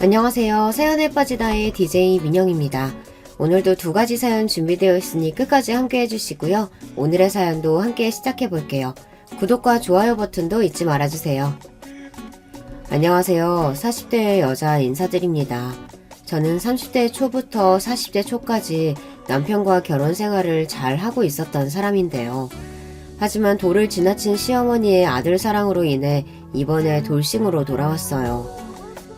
안녕하세요. 사연에 빠지다의 DJ 민영입니다. 오늘도 두 가지 사연 준비되어 있으니 끝까지 함께 해주시고요. 오늘의 사연도 함께 시작해볼게요. 구독과 좋아요 버튼도 잊지 말아주세요. 안녕하세요. 40대의 여자 인사드립니다. 저는 30대 초부터 40대 초까지 남편과 결혼 생활을 잘 하고 있었던 사람인데요. 하지만 돌을 지나친 시어머니의 아들 사랑으로 인해 이번에 돌싱으로 돌아왔어요.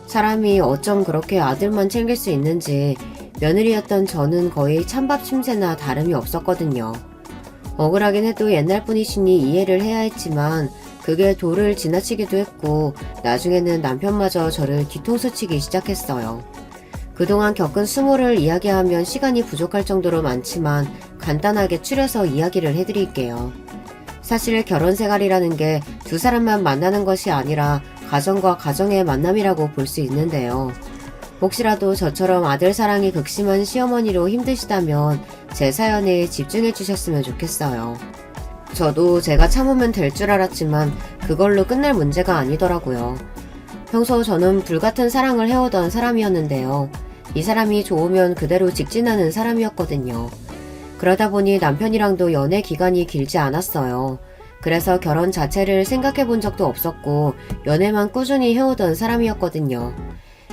사람이 어쩜 그렇게 아들만 챙길 수 있는지 며느리였던 저는 거의 찬밥 침새나 다름이 없었거든요. 억울하긴 해도 옛날 분이시니 이해를 해야 했지만 그게 도를 지나치기도 했고 나중에는 남편마저 저를 뒤통수 치기 시작했어요. 그동안 겪은 수모를 이야기하면 시간이 부족할 정도로 많지만 간단하게 추려서 이야기를 해드릴게요. 사실 결혼 생활이라는 게 두 사람만 만나는 것이 아니라 가정과 가정의 만남이라고 볼 수 있는데요. 혹시라도 저처럼 아들 사랑이 극심한 시어머니로 힘드시다면 제 사연에 집중해 주셨으면 좋겠어요. 저도 제가 참으면 될 줄 알았지만 그걸로 끝날 문제가 아니더라고요. 평소 저는 불같은 사랑을 해오던 사람이었는데요. 이 사람이 좋으면 그대로 직진하는 사람이었거든요. 그러다 보니 남편이랑도 연애 기간이 길지 않았어요. 그래서 결혼 자체를 생각해 본 적도 없었고 연애만 꾸준히 해오던 사람이었거든요.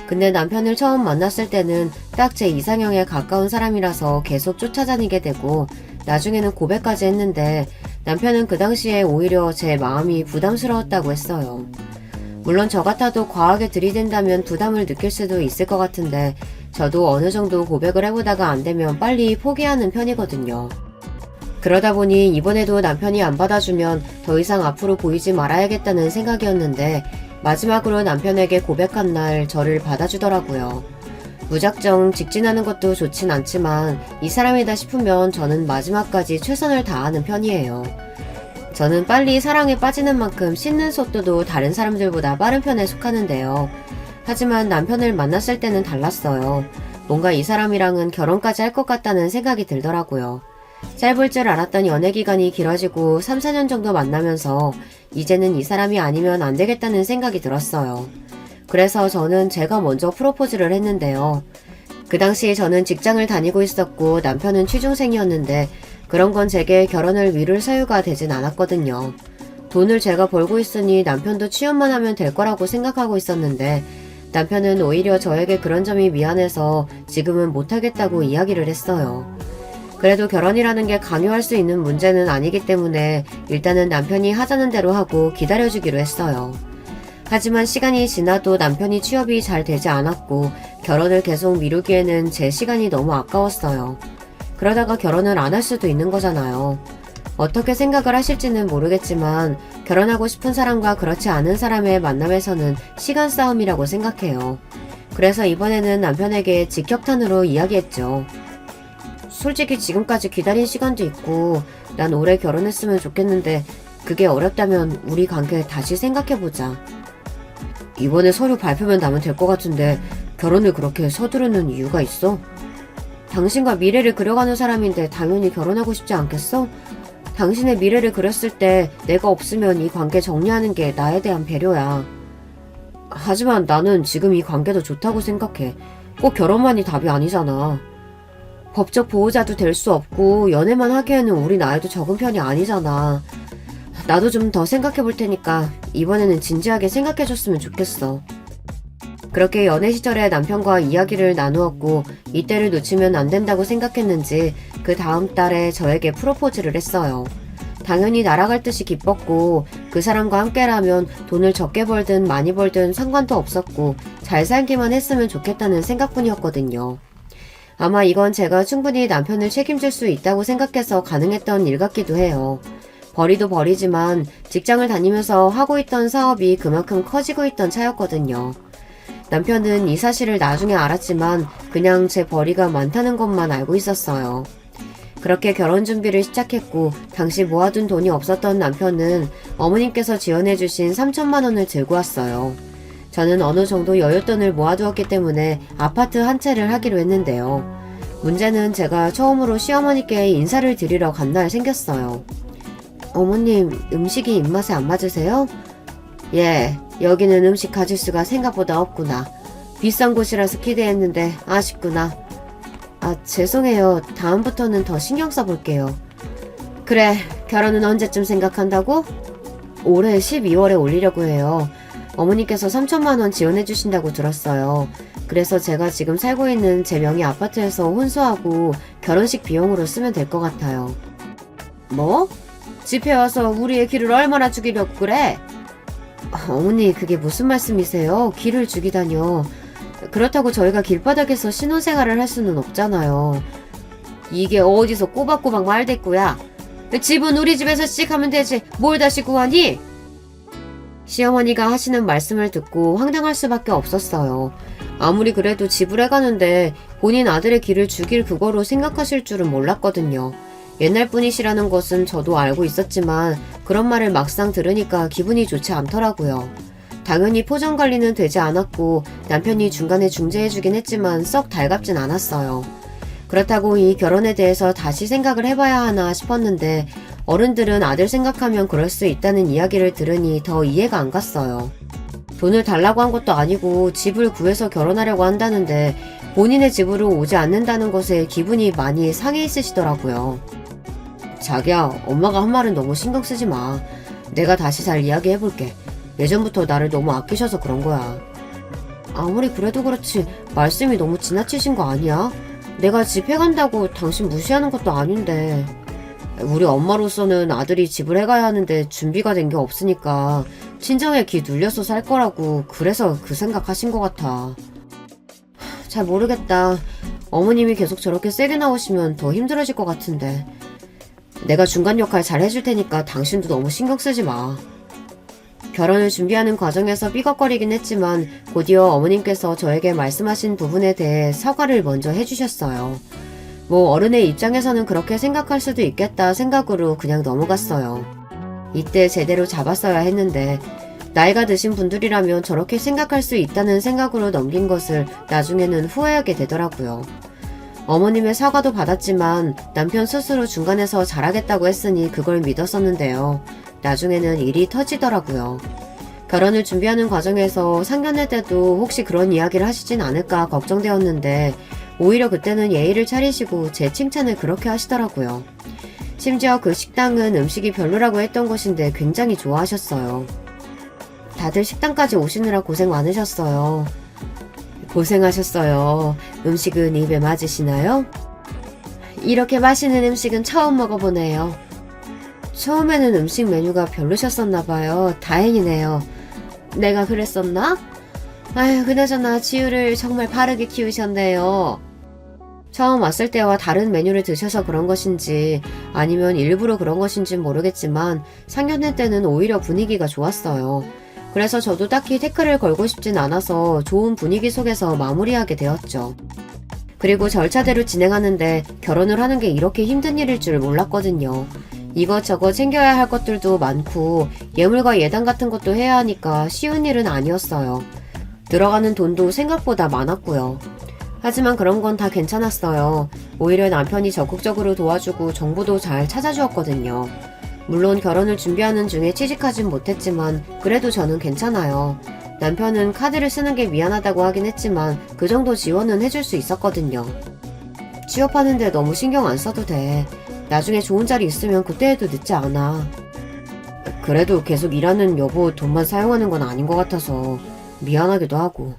근데 남편을 처음 만났을 때는 딱 제 이상형에 가까운 사람이라서 계속 쫓아다니게 되고 나중에는 고백까지 했는데 남편은 그 당시에 오히려 제 마음이 부담스러웠다고 했어요. 물론 저 같아도 과하게 들이댄다면 부담을 느낄 수도 있을 것 같은데 저도 어느 정도 고백을 해보다가 안 되면 빨리 포기하는 편이거든요. 그러다 보니 이번에도 남편이 안 받아주면 더 이상 앞으로 보이지 말아야겠다는 생각이었는데 마지막으로 남편에게 고백한 날 저를 받아주더라고요. 무작정 직진하는 것도 좋진 않지만 이 사람이다 싶으면 저는 마지막까지 최선을 다하는 편이에요. 저는 빨리 사랑에 빠지는 만큼 씻는 속도도 다른 사람들보다 빠른 편에 속하는데요. 하지만 남편을 만났을 때는 달랐어요. 뭔가 이 사람이랑은 결혼까지 할 것 같다는 생각이 들더라고요. 짧을 줄 알았던 연애 기간이 길어지고 3, 4년 정도 만나면서 이제는 이 사람이 아니면 안 되겠다는 생각이 들었어요. 그래서 저는 제가 먼저 프로포즈를 했는데요. 그 당시 저는 직장을 다니고 있었고 남편은 취중생이었는데 그런 건 제게 결혼을 미룰 사유가 되진 않았거든요. 돈을 제가 벌고 있으니 남편도 취업만 하면 될 거라고 생각하고 있었는데 남편은 오히려 저에게 그런 점이 미안해서 지금은 못하겠다고 이야기를 했어요. 그래도 결혼이라는 게 강요할 수 있는 문제는 아니기 때문에 일단은 남편이 하자는 대로 하고 기다려주기로 했어요. 하지만 시간이 지나도 남편이 취업이 잘 되지 않았고 결혼을 계속 미루기에는 제 시간이 너무 아까웠어요. 그러다가 결혼을 안 할 수도 있는 거잖아요. 어떻게 생각을 하실지는 모르겠지만 결혼하고 싶은 사람과 그렇지 않은 사람의 만남에서는 시간 싸움이라고 생각해요. 그래서 이번에는 남편에게 직격탄으로 이야기했죠. 솔직히 지금까지 기다린 시간도 있고 난 올해 결혼했으면 좋겠는데 그게 어렵다면 우리 관계 다시 생각해보자. 이번에 서류 발표만 나면 될 것 같은데 결혼을 그렇게 서두르는 이유가 있어? 당신과 미래를 그려가는 사람인데 당연히 결혼하고 싶지 않겠어? 당신의 미래를 그렸을 때 내가 없으면 이 관계 정리하는 게 나에 대한 배려야. 하지만 나는 지금 이 관계도 좋다고 생각해. 꼭 결혼만이 답이 아니잖아. 법적 보호자도 될 수 없고 연애만 하기에는 우리 나이도 적은 편이 아니잖아. 나도 좀 더 생각해 볼 테니까 이번에는 진지하게 생각해 줬으면 좋겠어. 그렇게 연애 시절에 남편과 이야기를 나누었고 이때를 놓치면 안 된다고 생각했는지 그 다음 달에 저에게 프로포즈를 했어요. 당연히 날아갈 듯이 기뻤고 그 사람과 함께라면 돈을 적게 벌든 많이 벌든 상관도 없었고 잘 살기만 했으면 좋겠다는 생각뿐이었거든요. 아마 이건 제가 충분히 남편을 책임질 수 있다고 생각해서 가능했던 일 같기도 해요. 벌이도 벌이지만 직장을 다니면서 하고 있던 사업이 그만큼 커지고 있던 차였거든요. 남편은 이 사실을 나중에 알았지만 그냥 제 벌이가 많다는 것만 알고 있었어요. 그렇게 결혼 준비를 시작했고 당시 모아둔 돈이 없었던 남편은 어머님께서 지원해주신 3천만 원을 들고 왔어요. 저는 어느 정도 여윳돈을 모아두었기 때문에 아파트 한 채를 하기로 했는데요. 문제는 제가 처음으로 시어머니께 인사를 드리러 간 날 생겼어요. 어머님, 음식이 입맛에 안 맞으세요? 예, 여기는 음식 가짓수가 생각보다 없구나. 비싼 곳이라서 기대했는데 아쉽구나. 아, 죄송해요. 다음부터는 더 신경 써볼게요. 그래, 결혼은 언제쯤 생각한다고? 올해 12월에 올리려고 해요. 어머니께서 3천만 원 지원해 주신다고 들었어요. 그래서 제가 지금 살고 있는 제 명의 아파트에서 혼수하고 결혼식 비용으로 쓰면 될 것 같아요. 뭐? 집에 와서 우리의 기를 얼마나 죽이려고 그래? 어머니, 그게 무슨 말씀이세요? 기를 죽이다뇨. 그렇다고 저희가 길바닥에서 신혼생활을 할 수는 없잖아요. 이게 어디서 꼬박꼬박 말대꾸야. 집은 우리 집에서 시작하면 되지 뭘 다시 구하니? 시어머니가 하시는 말씀을 듣고 황당할 수밖에 없었어요. 아무리 그래도 집을 해가는데 본인 아들의 길을 죽일 그거로 생각하실 줄은 몰랐거든요. 옛날 분이시라는 것은 저도 알고 있었지만 그런 말을 막상 들으니까 기분이 좋지 않더라고요. 당연히 포장 관리는 되지 않았고 남편이 중간에 중재해주긴 했지만 썩 달갑진 않았어요. 그렇다고 이 결혼에 대해서 다시 생각을 해봐야 하나 싶었는데 어른들은 아들 생각하면 그럴 수 있다는 이야기를 들으니 더 이해가 안 갔어요. 돈을 달라고 한 것도 아니고 집을 구해서 결혼하려고 한다는데 본인의 집으로 오지 않는다는 것에 기분이 많이 상해 있으시더라고요. 자기야, 엄마가 한 말은 너무 신경 쓰지 마. 내가 다시 잘 이야기해볼게. 예전부터 나를 너무 아끼셔서 그런 거야. 아무리 그래도 그렇지 말씀이 너무 지나치신 거 아니야? 내가 집 해간다고 당신 무시하는 것도 아닌데. 우리 엄마로서는 아들이 집을 해가야 하는데 준비가 된 게 없으니까 친정에 귀 눌려서 살 거라고 그래서 그 생각하신 것 같아. 잘 모르겠다. 어머님이 계속 저렇게 세게 나오시면 더 힘들어질 것 같은데. 내가 중간 역할 잘 해줄 테니까 당신도 너무 신경 쓰지 마. 결혼을 준비하는 과정에서 삐걱거리긴 했지만 곧이어 어머님께서 저에게 말씀하신 부분에 대해 사과를 먼저 해주셨어요. 뭐 어른의 입장에서는 그렇게 생각할 수도 있겠다 생각으로 그냥 넘어갔어요. 이때 제대로 잡았어야 했는데 나이가 드신 분들이라면 저렇게 생각할 수 있다는 생각으로 넘긴 것을 나중에는 후회하게 되더라고요. 어머님의 사과도 받았지만 남편 스스로 중간에서 잘하겠다고 했으니 그걸 믿었었는데요. 나중에는 일이 터지더라고요. 결혼을 준비하는 과정에서 상견례 때도 혹시 그런 이야기를 하시진 않을까 걱정되었는데 오히려 그때는 예의를 차리시고 제 칭찬을 그렇게 하시더라고요. 심지어 그 식당은 음식이 별로라고 했던 곳인데 굉장히 좋아하셨어요. 다들 식당까지 오시느라 고생 많으셨어요. 고생하셨어요. 음식은 입에 맞으시나요? 이렇게 맛있는 음식은 처음 먹어보네요. 처음에는 음식 메뉴가 별로셨었나봐요. 다행이네요. 내가 그랬었나? 아휴, 그나저나 지우를 정말 바르게 키우셨네요. 처음 왔을 때와 다른 메뉴를 드셔서 그런 것인지 아니면 일부러 그런 것인지는 모르겠지만 상견례 때는 오히려 분위기가 좋았어요. 그래서 저도 딱히 태클을 걸고 싶진 않아서 좋은 분위기 속에서 마무리하게 되었죠. 그리고 절차대로 진행하는데 결혼을 하는 게 이렇게 힘든 일일 줄 몰랐거든요. 이것저것 챙겨야 할 것들도 많고 예물과 예단 같은 것도 해야 하니까 쉬운 일은 아니었어요. 들어가는 돈도 생각보다 많았고요. 하지만 그런 건 다 괜찮았어요. 오히려 남편이 적극적으로 도와주고 정보도 잘 찾아주었거든요. 물론 결혼을 준비하는 중에 취직하진 못했지만 그래도 저는 괜찮아요. 남편은 카드를 쓰는 게 미안하다고 하긴 했지만 그 정도 지원은 해줄 수 있었거든요. 취업하는데 너무 신경 안 써도 돼. 나중에 좋은 자리 있으면 그때 해도 늦지 않아. 그래도 계속 일하는 여보 돈만 사용하는 건 아닌 것 같아서 미안하기도 하고.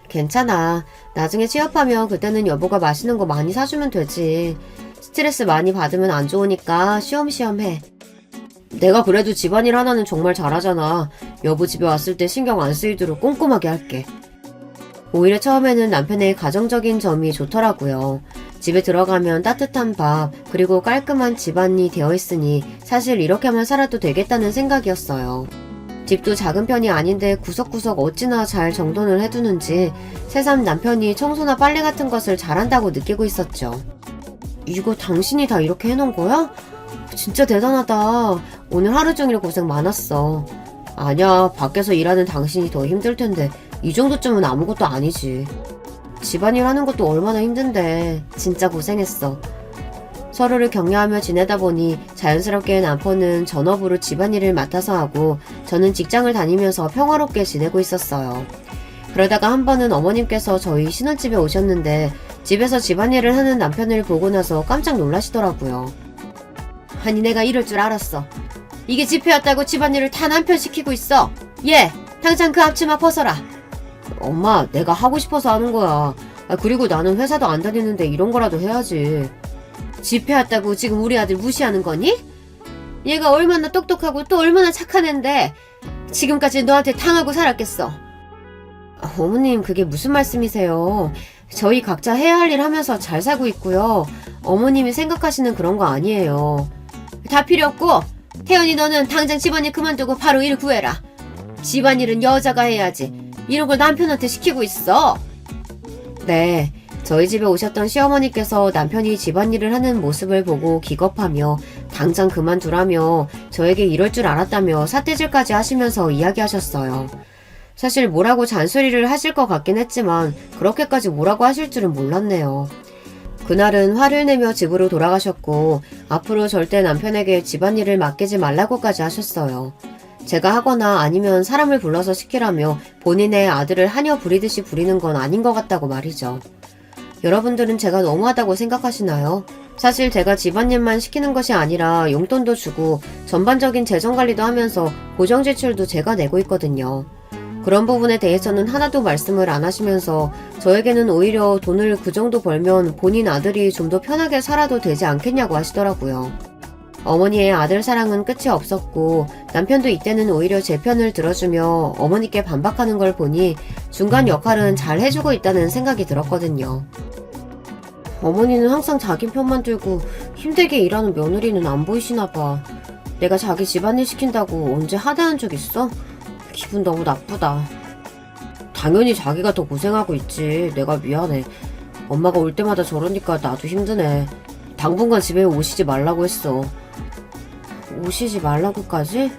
괜찮아. 나중에 취업하면 그때는 여보가 맛있는 거 많이 사주면 되지. 스트레스 많이 받으면 안 좋으니까 쉬엄쉬엄 해. 내가 그래도 집안일 하나는 정말 잘하잖아. 여보 집에 왔을 때 신경 안 쓰이도록 꼼꼼하게 할게. 오히려 처음에는 남편의 가정적인 점이 좋더라고요. 집에 들어가면 따뜻한 밥, 그리고 깔끔한 집안이 되어 있으니 사실 이렇게만 살아도 되겠다는 생각이었어요. 집도 작은 편이 아닌데 구석구석 어찌나 잘 정돈을 해두는지 새삼 남편이 청소나 빨래 같은 것을 잘한다고 느끼고 있었죠. 이거 당신이 다 이렇게 해놓은 거야? 진짜 대단하다. 오늘 하루 종일 고생 많았어. 아니야, 밖에서 일하는 당신이 더 힘들 텐데 이 정도쯤은 아무것도 아니지. 집안일 하는 것도 얼마나 힘든데 진짜 고생했어. 서로를 격려하며 지내다 보니 자연스럽게 남편은 전업으로 집안일을 맡아서 하고 저는 직장을 다니면서 평화롭게 지내고 있었어요. 그러다가 한 번은 어머님께서 저희 신혼집에 오셨는데 집에서 집안일을 하는 남편을 보고 나서 깜짝 놀라시더라고요. 아니 내가 이럴 줄 알았어. 이게 집회였다고 집안일을 다 남편 시키고 있어. 얘 당장 그 앞치마 벗어라. 엄마 내가 하고 싶어서 하는 거야. 그리고 나는 회사도 안 다니는데 이런 거라도 해야지. 집회였다고 지금 우리 아들 무시하는 거니? 얘가 얼마나 똑똑하고 또 얼마나 착한 앤데 지금까지 너한테 당하고 살았겠어. 어머님 그게 무슨 말씀이세요? 저희 각자 해야 할 일 하면서 잘 살고 있고요. 어머님이 생각하시는 그런 거 아니에요. 다 필요 없고 태연이 너는 당장 집안일 그만두고 바로 일 구해라. 집안일은 여자가 해야지. 이런 걸 남편한테 시키고 있어. 네, 저희 집에 오셨던 시어머니께서 남편이 집안일을 하는 모습을 보고 기겁하며 당장 그만두라며 저에게 이럴 줄 알았다며 삿대질까지 하시면서 이야기하셨어요. 사실 뭐라고 잔소리를 하실 것 같긴 했지만 그렇게까지 뭐라고 하실 줄은 몰랐네요. 그날은 화를 내며 집으로 돌아가셨고 앞으로 절대 남편에게 집안일을 맡기지 말라고까지 하셨어요. 제가 하거나 아니면 사람을 불러서 시키라며 본인의 아들을 하녀 부리듯이 부리는 건 아닌 것 같다고 말이죠. 여러분들은 제가 너무하다고 생각하시나요? 사실 제가 집안일만 시키는 것이 아니라 용돈도 주고 전반적인 재정관리도 하면서 고정지출도 제가 내고 있거든요. 그런 부분에 대해서는 하나도 말씀을 안 하시면서 저에게는 오히려 돈을 그 정도 벌면 본인 아들이 좀 더 편하게 살아도 되지 않겠냐고 하시더라고요. 어머니의 아들 사랑은 끝이 없었고 남편도 이때는 오히려 제 편을 들어주며 어머니께 반박하는 걸 보니 중간 역할은 잘 해주고 있다는 생각이 들었거든요. 어머니는 항상 자기 편만 들고 힘들게 일하는 며느리는 안 보이시나 봐. 내가 자기 집안일 시킨다고 언제 하다한 적 있어? 기분 너무 나쁘다. 당연히 자기가 더 고생하고 있지. 내가 미안해. 엄마가 올 때마다 저러니까 나도 힘드네. 당분간 집에 오시지 말라고 했어. 오시지 말라고까지?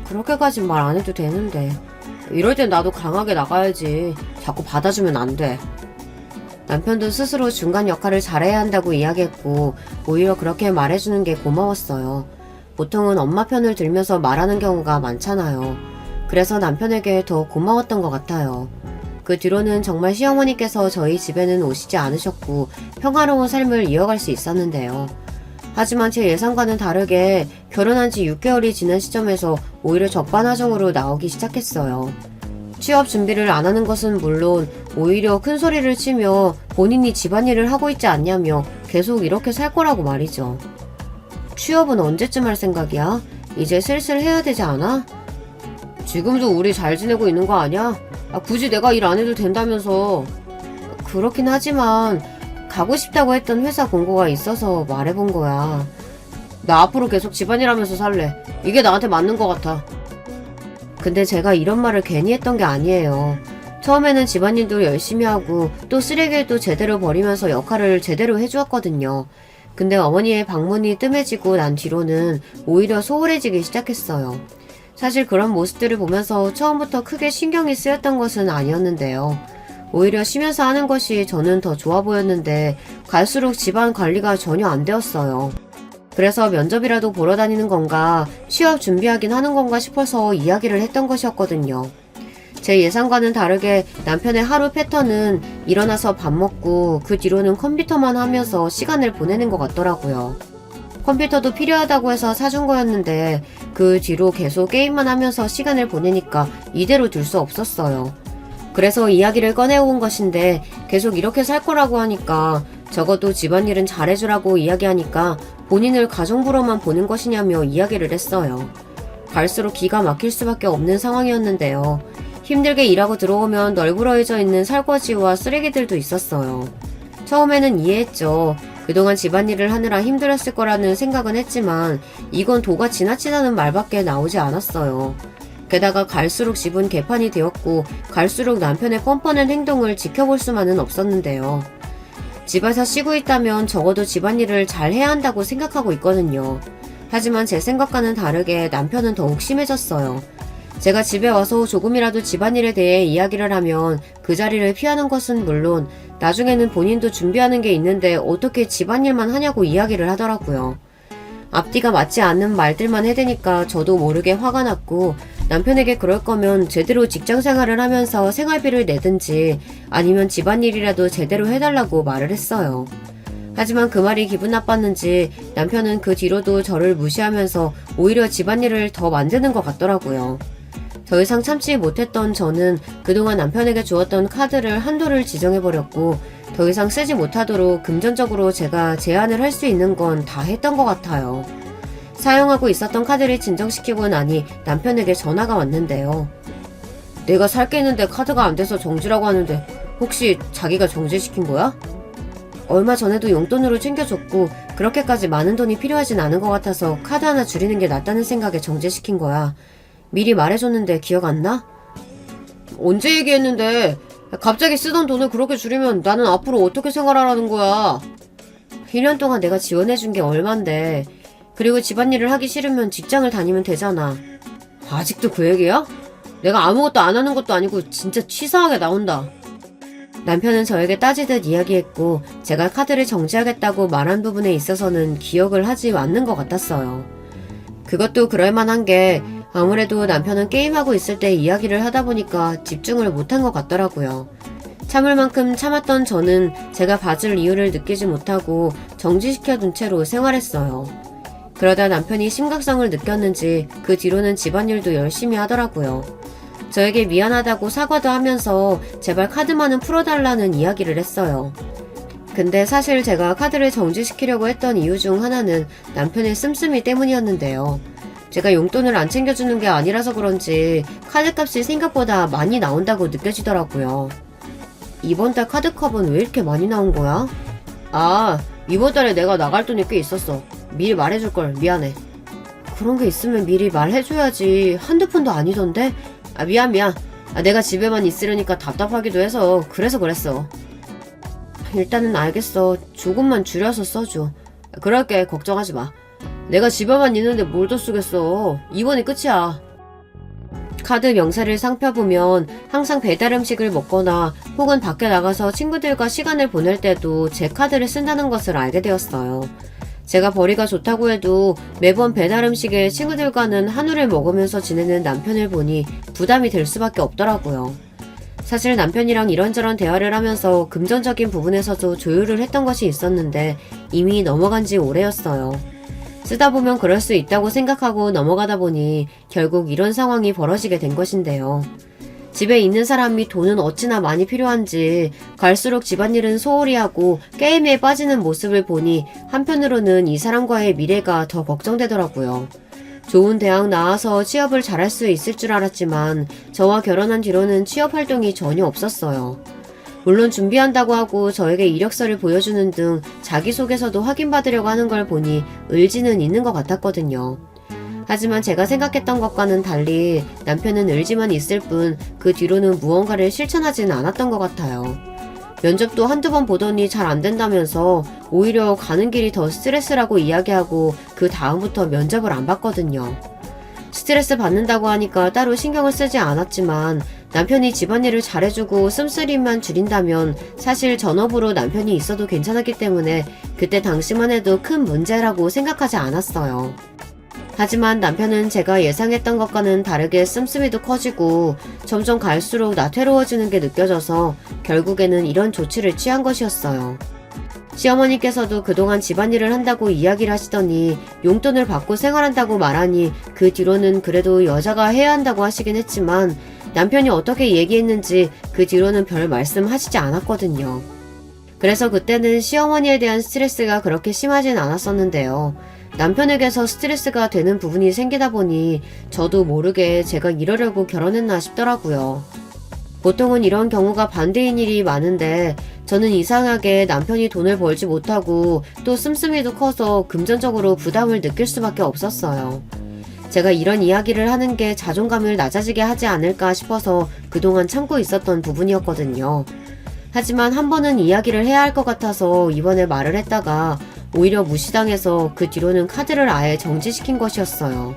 그렇게까진 말 안 해도 되는데. 이럴 땐 나도 강하게 나가야지. 자꾸 받아주면 안 돼. 남편도 스스로 중간 역할을 잘해야 한다고 이야기했고 오히려 그렇게 말해주는 게 고마웠어요. 보통은 엄마 편을 들면서 말하는 경우가 많잖아요. 그래서 남편에게 더 고마웠던 것 같아요. 그 뒤로는 정말 시어머니께서 저희 집에는 오시지 않으셨고 평화로운 삶을 이어갈 수 있었는데요. 하지만 제 예상과는 다르게 결혼한 지 6개월이 지난 시점에서 오히려 적반하장으로 나오기 시작했어요. 취업 준비를 안 하는 것은 물론 오히려 큰 소리를 치며 본인이 집안일을 하고 있지 않냐며 계속 이렇게 살 거라고 말이죠. 취업은 언제쯤 할 생각이야? 이제 슬슬 해야 되지 않아? 지금도 우리 잘 지내고 있는 거 아니야? 굳이 내가 일 안 해도 된다면서. 그렇긴 하지만 가고 싶다고 했던 회사 공고가 있어서 말해본 거야. 나 앞으로 계속 집안일 하면서 살래. 이게 나한테 맞는 것 같아. 근데 제가 이런 말을 괜히 했던 게 아니에요. 처음에는 집안일도 열심히 하고 또 쓰레기도 제대로 버리면서 역할을 제대로 해주었거든요. 근데 어머니의 방문이 뜸해지고 난 뒤로는 오히려 소홀해지기 시작했어요. 사실 그런 모습들을 보면서 처음부터 크게 신경이 쓰였던 것은 아니었는데요. 오히려 쉬면서 하는 것이 저는 더 좋아 보였는데 갈수록 집안 관리가 전혀 안 되었어요. 그래서 면접이라도 보러 다니는 건가 취업 준비하긴 하는 건가 싶어서 이야기를 했던 것이었거든요. 제 예상과는 다르게 남편의 하루 패턴은 일어나서 밥 먹고 그 뒤로는 컴퓨터만 하면서 시간을 보내는 것 같더라고요. 컴퓨터도 필요하다고 해서 사준 거였는데 그 뒤로 계속 게임만 하면서 시간을 보내니까 이대로 둘 수 없었어요. 그래서 이야기를 꺼내온 것인데 계속 이렇게 살 거라고 하니까 적어도 집안일은 잘해주라고 이야기하니까 본인을 가정부로만 보는 것이냐며 이야기를 했어요. 갈수록 기가 막힐 수밖에 없는 상황이었는데요. 힘들게 일하고 들어오면 널브러져 있는 설거지와 쓰레기들도 있었어요. 처음에는 이해했죠. 그동안 집안일을 하느라 힘들었을 거라는 생각은 했지만 이건 도가 지나치다는 말밖에 나오지 않았어요. 게다가 갈수록 집은 개판이 되었고 갈수록 남편의 뻔뻔한 행동을 지켜볼 수만은 없었는데요. 집에서 쉬고 있다면 적어도 집안일을 잘 해야 한다고 생각하고 있거든요. 하지만 제 생각과는 다르게 남편은 더욱 심해졌어요. 제가 집에 와서 조금이라도 집안일에 대해 이야기를 하면 그 자리를 피하는 것은 물론 나중에는 본인도 준비하는 게 있는데 어떻게 집안일만 하냐고 이야기를 하더라고요. 앞뒤가 맞지 않는 말들만 해대니까 저도 모르게 화가 났고 남편에게 그럴 거면 제대로 직장 생활을 하면서 생활비를 내든지 아니면 집안일이라도 제대로 해달라고 말을 했어요. 하지만 그 말이 기분 나빴는지 남편은 그 뒤로도 저를 무시하면서 오히려 집안일을 더 만드는 것 같더라고요. 더 이상 참지 못했던 저는 그동안 남편에게 주었던 카드를 한도를 지정해버렸고 더 이상 쓰지 못하도록 금전적으로 제가 제한을 할 수 있는 건 다 했던 것 같아요. 사용하고 있었던 카드를 진정시키고 나니 남편에게 전화가 왔는데요. 내가 살 게 있는데 카드가 안 돼서 정지라고 하는데 혹시 자기가 정지시킨 거야? 얼마 전에도 용돈으로 챙겨줬고 그렇게까지 많은 돈이 필요하진 않은 것 같아서 카드 하나 줄이는 게 낫다는 생각에 정지시킨 거야. 미리 말해줬는데 기억 안 나? 언제 얘기했는데 갑자기 쓰던 돈을 그렇게 줄이면 나는 앞으로 어떻게 생활하라는 거야. 1년 동안 내가 지원해준 게 얼만데. 그리고 집안일을 하기 싫으면 직장을 다니면 되잖아. 아직도 그 얘기야? 내가 아무것도 안 하는 것도 아니고 진짜 치사하게 나온다. 남편은 저에게 따지듯 이야기했고 제가 카드를 정지하겠다고 말한 부분에 있어서는 기억을 하지 않는 것 같았어요. 그것도 그럴만한 게 아무래도 남편은 게임하고 있을 때 이야기를 하다 보니까 집중을 못한 것 같더라고요. 참을 만큼 참았던 저는 제가 봐줄 이유를 느끼지 못하고 정지시켜둔 채로 생활했어요. 그러다 남편이 심각성을 느꼈는지 그 뒤로는 집안일도 열심히 하더라고요. 저에게 미안하다고 사과도 하면서 제발 카드만은 풀어달라는 이야기를 했어요. 근데 사실 제가 카드를 정지시키려고 했던 이유 중 하나는 남편의 씀씀이 때문이었는데요. 제가 용돈을 안 챙겨주는 게 아니라서 그런지 카드값이 생각보다 많이 나온다고 느껴지더라고요. 이번 달 카드값은 왜 이렇게 많이 나온 거야? 아, 이번 달에 내가 나갈 돈이 꽤 있었어. 미리 말해줄걸. 미안해. 그런 게 있으면 미리 말해줘야지. 한두 푼도 아니던데? 아, 미안. 내가 집에만 있으려니까 답답하기도 해서 그래서 그랬어. 일단은 알겠어. 조금만 줄여서 써줘. 그럴게. 걱정하지 마. 내가 집에만 있는데 뭘 더 쓰겠어. 이번이 끝이야. 카드 명세를 살펴보면 항상 배달 음식을 먹거나 혹은 밖에 나가서 친구들과 시간을 보낼 때도 제 카드를 쓴다는 것을 알게 되었어요. 제가 벌이가 좋다고 해도 매번 배달 음식에 친구들과는 한우를 먹으면서 지내는 남편을 보니 부담이 될 수밖에 없더라고요. 사실 남편이랑 이런저런 대화를 하면서 금전적인 부분에서도 조율을 했던 것이 있었는데 이미 넘어간 지 오래였어요. 쓰다 보면 그럴 수 있다고 생각하고 넘어가다 보니 결국 이런 상황이 벌어지게 된 것인데요. 집에 있는 사람이 돈은 어찌나 많이 필요한지 갈수록 집안일은 소홀히 하고 게임에 빠지는 모습을 보니 한편으로는 이 사람과의 미래가 더 걱정되더라고요. 좋은 대학 나와서 취업을 잘할 수 있을 줄 알았지만 저와 결혼한 뒤로는 취업 활동이 전혀 없었어요. 물론 준비한다고 하고 저에게 이력서를 보여주는 등 자기소개서도 확인받으려고 하는 걸 보니 의지는 있는 것 같았거든요. 하지만 제가 생각했던 것과는 달리 남편은 의지만 있을 뿐 그 뒤로는 무언가를 실천하지는 않았던 것 같아요. 면접도 한두 번 보더니 잘 안 된다면서 오히려 가는 길이 더 스트레스라고 이야기하고 그 다음부터 면접을 안 봤거든요. 스트레스 받는다고 하니까 따로 신경을 쓰지 않았지만 남편이 집안일을 잘해주고 씀씀이만 줄인다면 사실 전업으로 남편이 있어도 괜찮았기 때문에 그때 당시만 해도 큰 문제라고 생각하지 않았어요. 하지만 남편은 제가 예상했던 것과는 다르게 씀씀이도 커지고 점점 갈수록 나태로워지는 게 느껴져서 결국에는 이런 조치를 취한 것이었어요. 시어머니께서도 그동안 집안일을 한다고 이야기를 하시더니 용돈을 받고 생활한다고 말하니 그 뒤로는 그래도 여자가 해야 한다고 하시긴 했지만 남편이 어떻게 얘기했는지 그 뒤로는 별 말씀하시지 않았거든요. 그래서 그때는 시어머니에 대한 스트레스가 그렇게 심하진 않았었는데요. 남편에게서 스트레스가 되는 부분이 생기다 보니 저도 모르게 제가 이러려고 결혼했나 싶더라고요. 보통은 이런 경우가 반대인 일이 많은데 저는 이상하게 남편이 돈을 벌지 못하고 또 씀씀이도 커서 금전적으로 부담을 느낄 수밖에 없었어요. 제가 이런 이야기를 하는 게 자존감을 낮아지게 하지 않을까 싶어서 그동안 참고 있었던 부분이었거든요. 하지만 한 번은 이야기를 해야 할 것 같아서 이번에 말을 했다가 오히려 무시당해서 그 뒤로는 카드를 아예 정지시킨 것이었어요.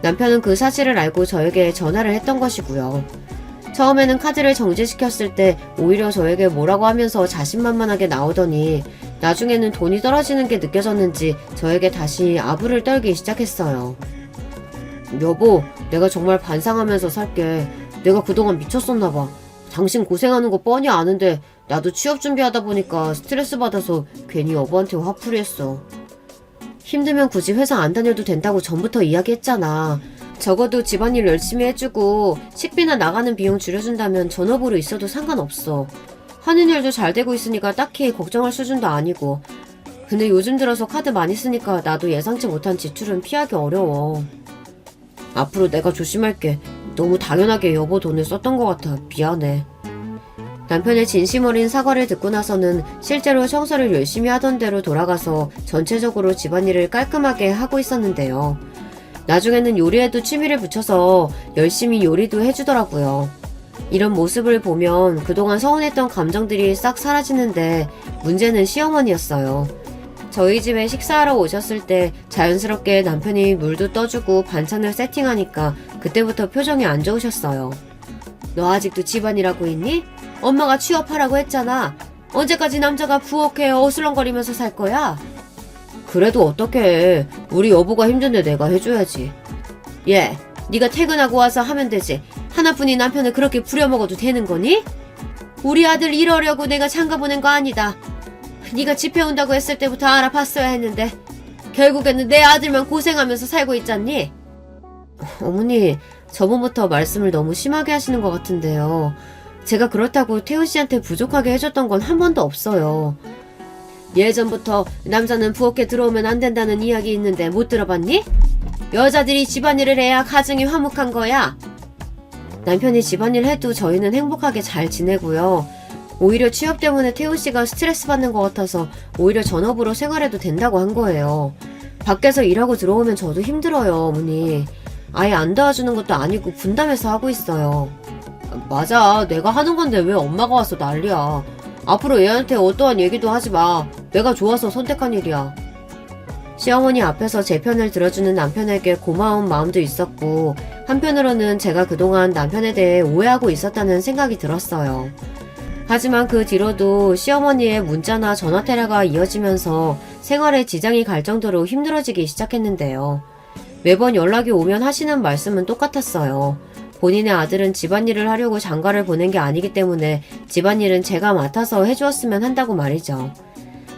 남편은 그 사실을 알고 저에게 전화를 했던 것이고요. 처음에는 카드를 정지시켰을 때 오히려 저에게 뭐라고 하면서 자신만만하게 나오더니 나중에는 돈이 떨어지는 게 느껴졌는지 저에게 다시 아부를 떨기 시작했어요. 여보, 내가 정말 반성하면서 살게. 내가 그동안 미쳤었나봐. 당신 고생하는 거 뻔히 아는데 나도 취업 준비하다 보니까 스트레스 받아서 괜히 여보한테 화풀이 했어. 힘들면 굳이 회사 안 다녀도 된다고 전부터 이야기했잖아. 적어도 집안일 열심히 해주고 식비나 나가는 비용 줄여준다면 전업으로 있어도 상관없어. 하는 일도 잘 되고 있으니까 딱히 걱정할 수준도 아니고. 근데 요즘 들어서 카드 많이 쓰니까 나도 예상치 못한 지출은 피하기 어려워. 앞으로 내가 조심할게. 너무 당연하게 여보 돈을 썼던 것 같아. 미안해. 남편의 진심 어린 사과를 듣고 나서는 실제로 청소를 열심히 하던 대로 돌아가서 전체적으로 집안일을 깔끔하게 하고 있었는데요. 나중에는 요리에도 취미를 붙여서 열심히 요리도 해주더라고요. 이런 모습을 보면 그동안 서운했던 감정들이 싹 사라지는데 문제는 시어머니였어요. 저희 집에 식사하러 오셨을 때 자연스럽게 남편이 물도 떠주고 반찬을 세팅하니까 그때부터 표정이 안 좋으셨어요. 너 아직도 집안일하고 있니? 엄마가 취업하라고 했잖아. 언제까지 남자가 부엌에 어슬렁거리면서 살 거야? 그래도 어떡해. 우리 여보가 힘든데 내가 해줘야지. 얘, 네가 퇴근하고 와서 하면 되지. 하나뿐인 남편을 그렇게 부려먹어도 되는 거니? 우리 아들 이러려고 내가 장가 보낸 거 아니다. 네가 집 해온다고 했을 때부터 알아봤어야 했는데 결국에는 내 아들만 고생하면서 살고 있잖니? 어머니, 저번부터 말씀을 너무 심하게 하시는 것 같은데요. 제가 그렇다고 태훈 씨한테 부족하게 해줬던 건 한 번도 없어요. 예전부터 남자는 부엌에 들어오면 안 된다는 이야기 있는데 못 들어봤니? 여자들이 집안일을 해야 가정이 화목한 거야. 남편이 집안일 해도 저희는 행복하게 잘 지내고요. 오히려 취업 때문에 태훈 씨가 스트레스 받는 것 같아서 오히려 전업으로 생활해도 된다고 한 거예요. 밖에서 일하고 들어오면 저도 힘들어요, 어머니. 아예 안 도와주는 것도 아니고 분담해서 하고 있어요. 맞아, 내가 하는 건데 왜 엄마가 와서 난리야. 앞으로 얘한테 어떠한 얘기도 하지 마. 내가 좋아서 선택한 일이야. 시어머니 앞에서 제 편을 들어주는 남편에게 고마운 마음도 있었고 한편으로는 제가 그동안 남편에 대해 오해하고 있었다는 생각이 들었어요. 하지만 그 뒤로도 시어머니의 문자나 전화 테러가 이어지면서 생활에 지장이 갈 정도로 힘들어지기 시작했는데요. 매번 연락이 오면 하시는 말씀은 똑같았어요. 본인의 아들은 집안일을 하려고 장가를 보낸 게 아니기 때문에 집안일은 제가 맡아서 해주었으면 한다고 말이죠.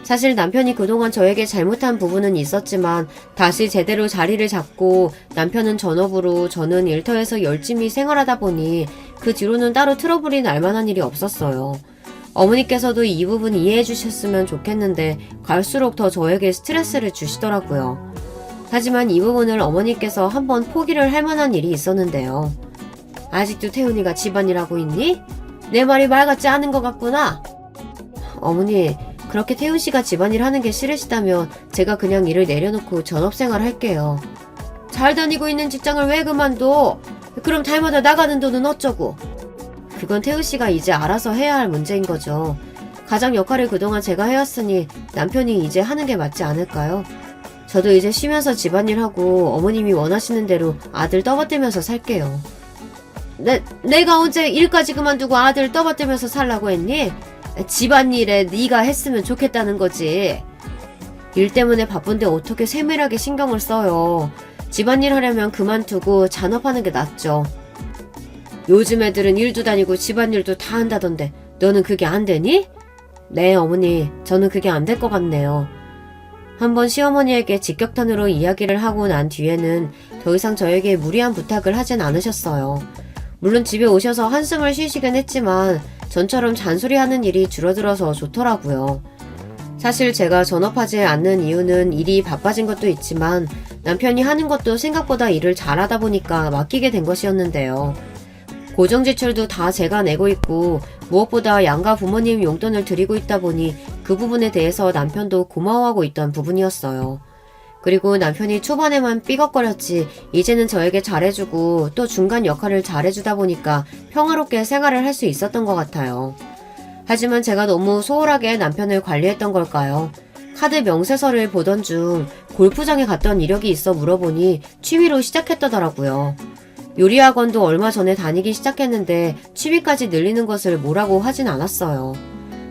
사실 남편이 그동안 저에게 잘못한 부분은 있었지만 다시 제대로 자리를 잡고 남편은 전업으로 저는 일터에서 열심히 생활하다 보니 그 뒤로는 따로 트러블이 날 만한 일이 없었어요. 어머니께서도 이 부분 이해해 주셨으면 좋겠는데 갈수록 더 저에게 스트레스를 주시더라고요. 하지만 이 부분을 어머니께서 한번 포기를 할 만한 일이 있었는데요. 아직도 태훈이가 집안일 하고 있니? 내 말이 말 같지 않은 것 같구나. 어머니, 그렇게 태훈 씨가 집안일 하는 게 싫으시다면 제가 그냥 일을 내려놓고 전업생활 할게요. 잘 다니고 있는 직장을 왜 그만둬? 그럼 달마다 나가는 돈은 어쩌고? 그건 태훈 씨가 이제 알아서 해야 할 문제인 거죠. 가장 역할을 그동안 제가 해왔으니 남편이 이제 하는 게 맞지 않을까요? 저도 이제 쉬면서 집안일 하고 어머님이 원하시는 대로 아들 떠받들면서 살게요. 내가 언제 일까지 그만두고 아들 떠받들면서 살라고 했니? 집안일에 네가 했으면 좋겠다는 거지. 일 때문에 바쁜데 어떻게 세밀하게 신경을 써요. 집안일 하려면 그만두고 잔업하는 게 낫죠. 요즘 애들은 일도 다니고 집안일도 다 한다던데 너는 그게 안 되니? 네, 어머니. 저는 그게 안 될 것 같네요. 한번 시어머니에게 직격탄으로 이야기를 하고 난 뒤에는 더 이상 저에게 무리한 부탁을 하진 않으셨어요. 물론 집에 오셔서 한숨을 쉬시긴 했지만 전처럼 잔소리하는 일이 줄어들어서 좋더라고요. 사실 제가 전업하지 않는 이유는 일이 바빠진 것도 있지만 남편이 하는 것도 생각보다 일을 잘하다 보니까 맡기게 된 것이었는데요. 고정지출도 다 제가 내고 있고 무엇보다 양가 부모님 용돈을 드리고 있다 보니 그 부분에 대해서 남편도 고마워하고 있던 부분이었어요. 그리고 남편이 초반에만 삐걱거렸지 이제는 저에게 잘해주고 또 중간 역할을 잘해주다 보니까 평화롭게 생활을 할 수 있었던 것 같아요. 하지만 제가 너무 소홀하게 남편을 관리했던 걸까요? 카드 명세서를 보던 중 골프장에 갔던 이력이 있어 물어보니 취미로 시작했다더라고요. 요리학원도 얼마 전에 다니기 시작했는데 취미까지 늘리는 것을 뭐라고 하진 않았어요.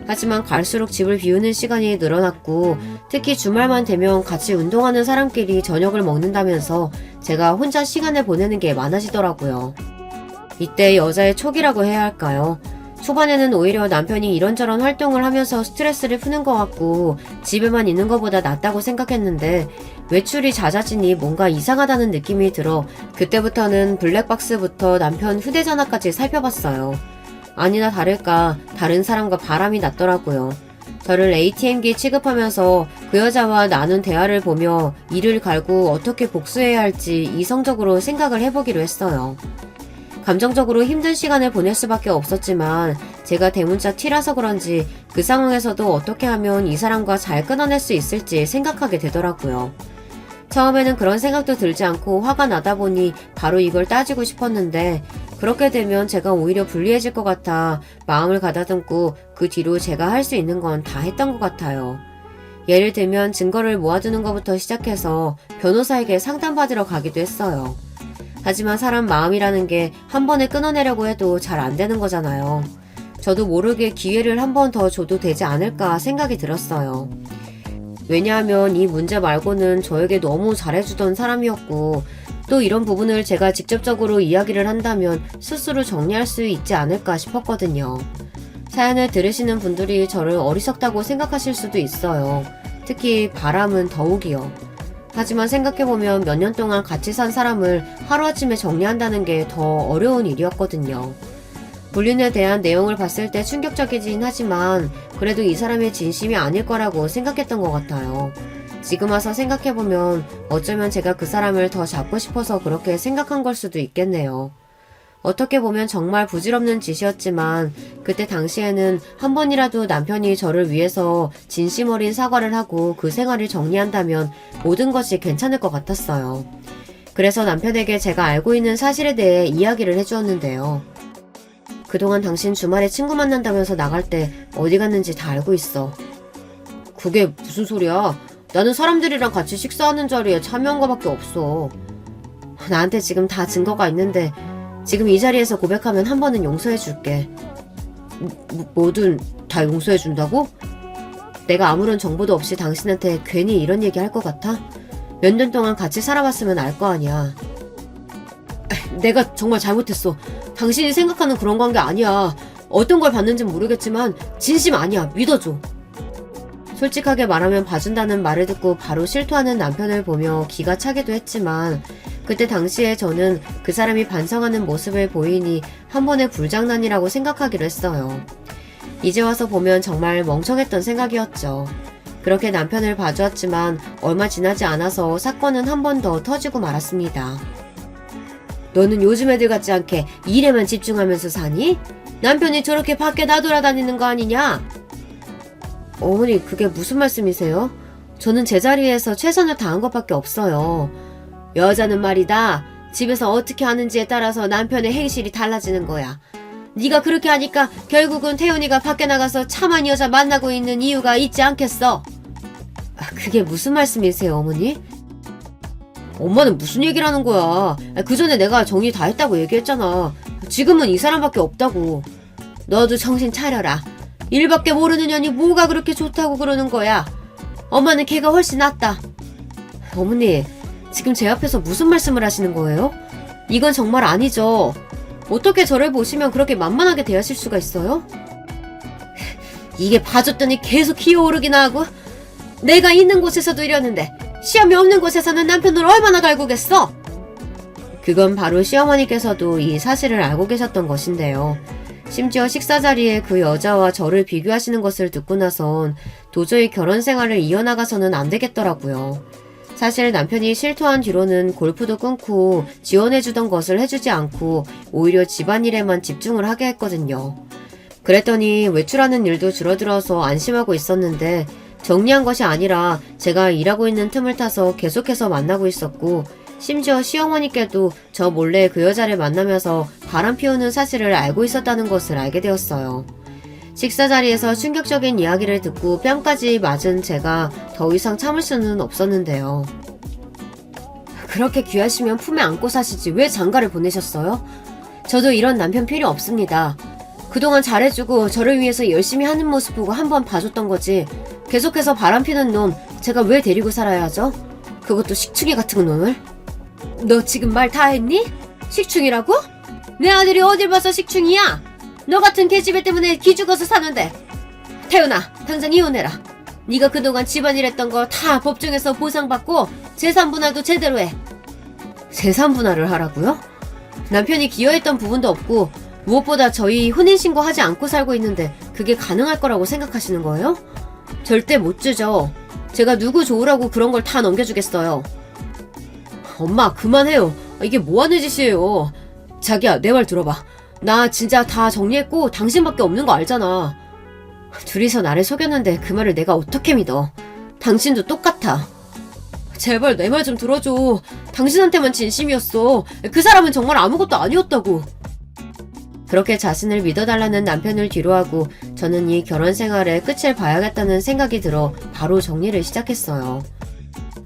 하지만 갈수록 집을 비우는 시간이 늘어났고 특히 주말만 되면 같이 운동하는 사람끼리 저녁을 먹는다면서 제가 혼자 시간을 보내는 게 많아지더라고요. 이때 여자의 촉이라고 해야 할까요? 초반에는 오히려 남편이 이런저런 활동을 하면서 스트레스를 푸는 것 같고 집에만 있는 것보다 낫다고 생각했는데 외출이 잦아지니 뭔가 이상하다는 느낌이 들어 그때부터는 블랙박스부터 남편 휴대전화까지 살펴봤어요. 아니나 다를까 다른 사람과 바람이 났더라고요. 저를 ATM기 취급하면서 그 여자와 나눈 대화를 보며 이를 갈고 어떻게 복수해야 할지 이성적으로 생각을 해보기로 했어요. 감정적으로 힘든 시간을 보낼 수밖에 없었지만 제가 대문자 T라서 그런지 그 상황에서도 어떻게 하면 이 사람과 잘 끊어낼 수 있을지 생각하게 되더라고요. 처음에는 그런 생각도 들지 않고 화가 나다 보니 바로 이걸 따지고 싶었는데 그렇게 되면 제가 오히려 불리해질 것 같아 마음을 가다듬고 그 뒤로 제가 할 수 있는 건 다 했던 것 같아요. 예를 들면 증거를 모아두는 것부터 시작해서 변호사에게 상담받으러 가기도 했어요. 하지만 사람 마음이라는 게 한 번에 끊어내려고 해도 잘 안 되는 거잖아요. 저도 모르게 기회를 한 번 더 줘도 되지 않을까 생각이 들었어요. 왜냐하면 이 문제 말고는 저에게 너무 잘해주던 사람이었고 또 이런 부분을 제가 직접적으로 이야기를 한다면 스스로 정리할 수 있지 않을까 싶었거든요. 사연을 들으시는 분들이 저를 어리석다고 생각하실 수도 있어요. 특히 바람은 더욱이요. 하지만 생각해보면 몇 년 동안 같이 산 사람을 하루아침에 정리한다는 게 더 어려운 일이었거든요. 불륜에 대한 내용을 봤을 때 충격적이긴 하지만 그래도 이 사람의 진심이 아닐 거라고 생각했던 것 같아요. 지금 와서 생각해보면 어쩌면 제가 그 사람을 더 잡고 싶어서 그렇게 생각한 걸 수도 있겠네요. 어떻게 보면 정말 부질없는 짓이었지만 그때 당시에는 한 번이라도 남편이 저를 위해서 진심 어린 사과를 하고 그 생활을 정리한다면 모든 것이 괜찮을 것 같았어요. 그래서 남편에게 제가 알고 있는 사실에 대해 이야기를 해주었는데요. 그동안 당신 주말에 친구 만난다면서 나갈 때 어디 갔는지 다 알고 있어. 그게 무슨 소리야? 나는 사람들이랑 같이 식사하는 자리에 참여한 거밖에 없어. 나한테 지금 다 증거가 있는데 지금 이 자리에서 고백하면 한 번은 용서해줄게. 뭐든 다 용서해준다고? 내가 아무런 정보도 없이 당신한테 괜히 이런 얘기 할 것 같아? 몇 년 동안 같이 살아봤으면 알 거 아니야. 내가 정말 잘못했어. 당신이 생각하는 그런 관계 아니야. 어떤 걸 봤는진 모르겠지만 진심 아니야. 믿어줘. 솔직하게 말하면 봐준다는 말을 듣고 바로 실토하는 남편을 보며 기가 차기도 했지만 그때 당시에 저는 그 사람이 반성하는 모습을 보이니 한 번의 불장난이라고 생각하기로 했어요. 이제 와서 보면 정말 멍청했던 생각이었죠. 그렇게 남편을 봐주었지만 얼마 지나지 않아서 사건은 한 번 더 터지고 말았습니다. 너는 요즘 애들 같지 않게 일에만 집중하면서 사니? 남편이 저렇게 밖에 나돌아다니는 거 아니냐? 어머니, 그게 무슨 말씀이세요? 저는 제자리에서 최선을 다한 것밖에 없어요. 여자는 말이다. 집에서 어떻게 하는지에 따라서 남편의 행실이 달라지는 거야. 네가 그렇게 하니까 결국은 태훈이가 밖에 나가서 참한 여자 만나고 있는 이유가 있지 않겠어? 그게 무슨 말씀이세요, 어머니? 엄마는 무슨 얘기를 하는 거야. 그 전에 내가 정리 다 했다고 얘기했잖아. 지금은 이 사람밖에 없다고. 너도 정신 차려라. 일밖에 모르는 년이 뭐가 그렇게 좋다고 그러는 거야. 엄마는 걔가 훨씬 낫다. 어머니, 지금 제 앞에서 무슨 말씀을 하시는 거예요? 이건 정말 아니죠. 어떻게 저를 보시면 그렇게 만만하게 대하실 수가 있어요? 이게 봐줬더니 계속 기어오르기나 하고 내가 있는 곳에서도 이러는데 시험이 없는 곳에서는 남편을 얼마나 갈구겠어? 그건 바로 시어머니께서도 이 사실을 알고 계셨던 것인데요. 심지어 식사 자리에 그 여자와 저를 비교하시는 것을 듣고 나선 도저히 결혼 생활을 이어나가서는 안 되겠더라고요. 사실 남편이 실토한 뒤로는 골프도 끊고 지원해주던 것을 해주지 않고 오히려 집안일에만 집중을 하게 했거든요. 그랬더니 외출하는 일도 줄어들어서 안심하고 있었는데 정리한 것이 아니라 제가 일하고 있는 틈을 타서 계속해서 만나고 있었고 심지어 시어머니께도 저 몰래 그 여자를 만나면서 바람 피우는 사실을 알고 있었다는 것을 알게 되었어요. 식사 자리에서 충격적인 이야기를 듣고 뺨까지 맞은 제가 더 이상 참을 수는 없었는데요. 그렇게 귀하시면 품에 안고 사시지 왜 장가를 보내셨어요? 저도 이런 남편 필요 없습니다. 그동안 잘해주고 저를 위해서 열심히 하는 모습 보고 한번 봐줬던 거지. 계속해서 바람피는 놈 제가 왜 데리고 살아야 하죠? 그것도 식충이 같은 놈을? 너 지금 말 다 했니? 식충이라고? 내 아들이 어딜 봐서 식충이야? 너 같은 계집애 때문에 기죽어서 사는데. 태훈아, 당장 이혼해라. 네가 그동안 집안일 했던 거 다 법정에서 보상받고 재산 분할도 제대로 해. 재산 분할을 하라고요? 남편이 기여했던 부분도 없고 무엇보다 저희 혼인신고 하지 않고 살고 있는데 그게 가능할 거라고 생각하시는 거예요? 절대 못 주죠. 제가 누구 좋으라고 그런 걸 다 넘겨주겠어요. 엄마 그만해요. 이게 뭐하는 짓이에요. 자기야 내 말 들어봐. 나 진짜 다 정리했고 당신밖에 없는 거 알잖아. 둘이서 나를 속였는데 그 말을 내가 어떻게 믿어. 당신도 똑같아. 제발 내 말 좀 들어줘. 당신한테만 진심이었어. 그 사람은 정말 아무것도 아니었다고. 그렇게 자신을 믿어달라는 남편을 뒤로하고 저는 이 결혼 생활의 끝을 봐야겠다는 생각이 들어 바로 정리를 시작했어요.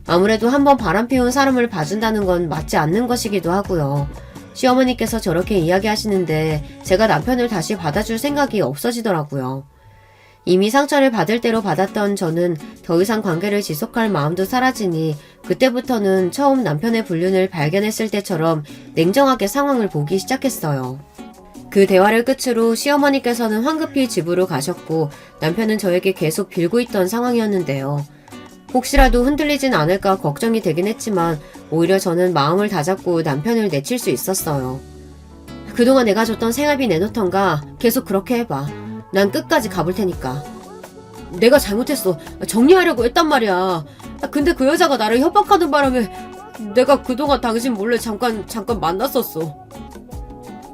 아무래도 한번 바람피운 사람을 봐준다는 건 맞지 않는 것이기도 하고요. 시어머니께서 저렇게 이야기하시는데 제가 남편을 다시 받아줄 생각이 없어지더라고요. 이미 상처를 받을 대로 받았던 저는 더 이상 관계를 지속할 마음도 사라지니 그때부터는 처음 남편의 불륜을 발견했을 때처럼 냉정하게 상황을 보기 시작했어요. 그 대화를 끝으로 시어머니께서는 황급히 집으로 가셨고 남편은 저에게 계속 빌고 있던 상황이었는데요. 혹시라도 흔들리진 않을까 걱정이 되긴 했지만 오히려 저는 마음을 다잡고 남편을 내칠 수 있었어요. 그동안 내가 줬던 생활비 내놓던가 계속 그렇게 해봐. 난 끝까지 가볼 테니까. 내가 잘못했어. 정리하려고 했단 말이야. 근데 그 여자가 나를 협박하는 바람에 내가 그동안 당신 몰래 잠깐 만났었어.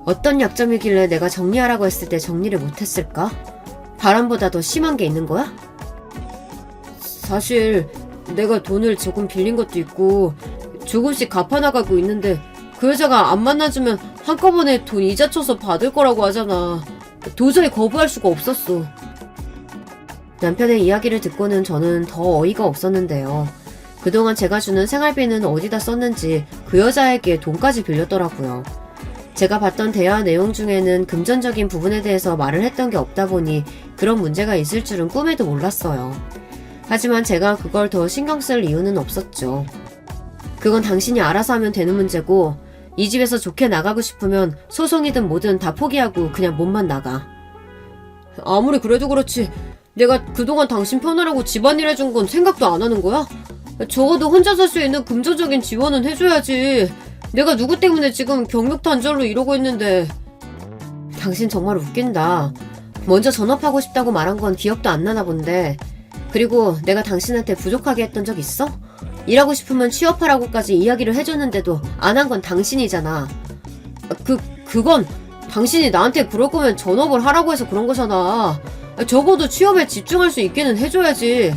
어떤 약점이길래 내가 정리하라고 했을 때 정리를 못했을까? 바람보다 더 심한 게 있는 거야? 사실 내가 돈을 조금 빌린 것도 있고 조금씩 갚아나가고 있는데 그 여자가 안 만나주면 한꺼번에 돈 이자 쳐서 받을 거라고 하잖아. 도저히 거부할 수가 없었어. 남편의 이야기를 듣고는 저는 더 어이가 없었는데요. 그동안 제가 주는 생활비는 어디다 썼는지 그 여자에게 돈까지 빌렸더라고요. 제가 봤던 대화 내용 중에는 금전적인 부분에 대해서 말을 했던 게 없다 보니 그런 문제가 있을 줄은 꿈에도 몰랐어요. 하지만 제가 그걸 더 신경 쓸 이유는 없었죠. 그건 당신이 알아서 하면 되는 문제고 이 집에서 좋게 나가고 싶으면 소송이든 뭐든 다 포기하고 그냥 몸만 나가. 아무리 그래도 그렇지 내가 그동안 당신 편하라고 집안일 해준 건 생각도 안 하는 거야? 적어도 혼자 살 수 있는 금전적인 지원은 해줘야지. 내가 누구 때문에 지금 경력단절로 이러고 있는데. 당신 정말 웃긴다. 먼저 전업하고 싶다고 말한 건 기억도 안 나나 본데. 그리고 내가 당신한테 부족하게 했던 적 있어? 일하고 싶으면 취업하라고까지 이야기를 해줬는데도 안 한 건 당신이잖아. 그건 당신이 나한테 그럴 거면 전업을 하라고 해서 그런 거잖아. 적어도 취업에 집중할 수 있게는 해줘야지.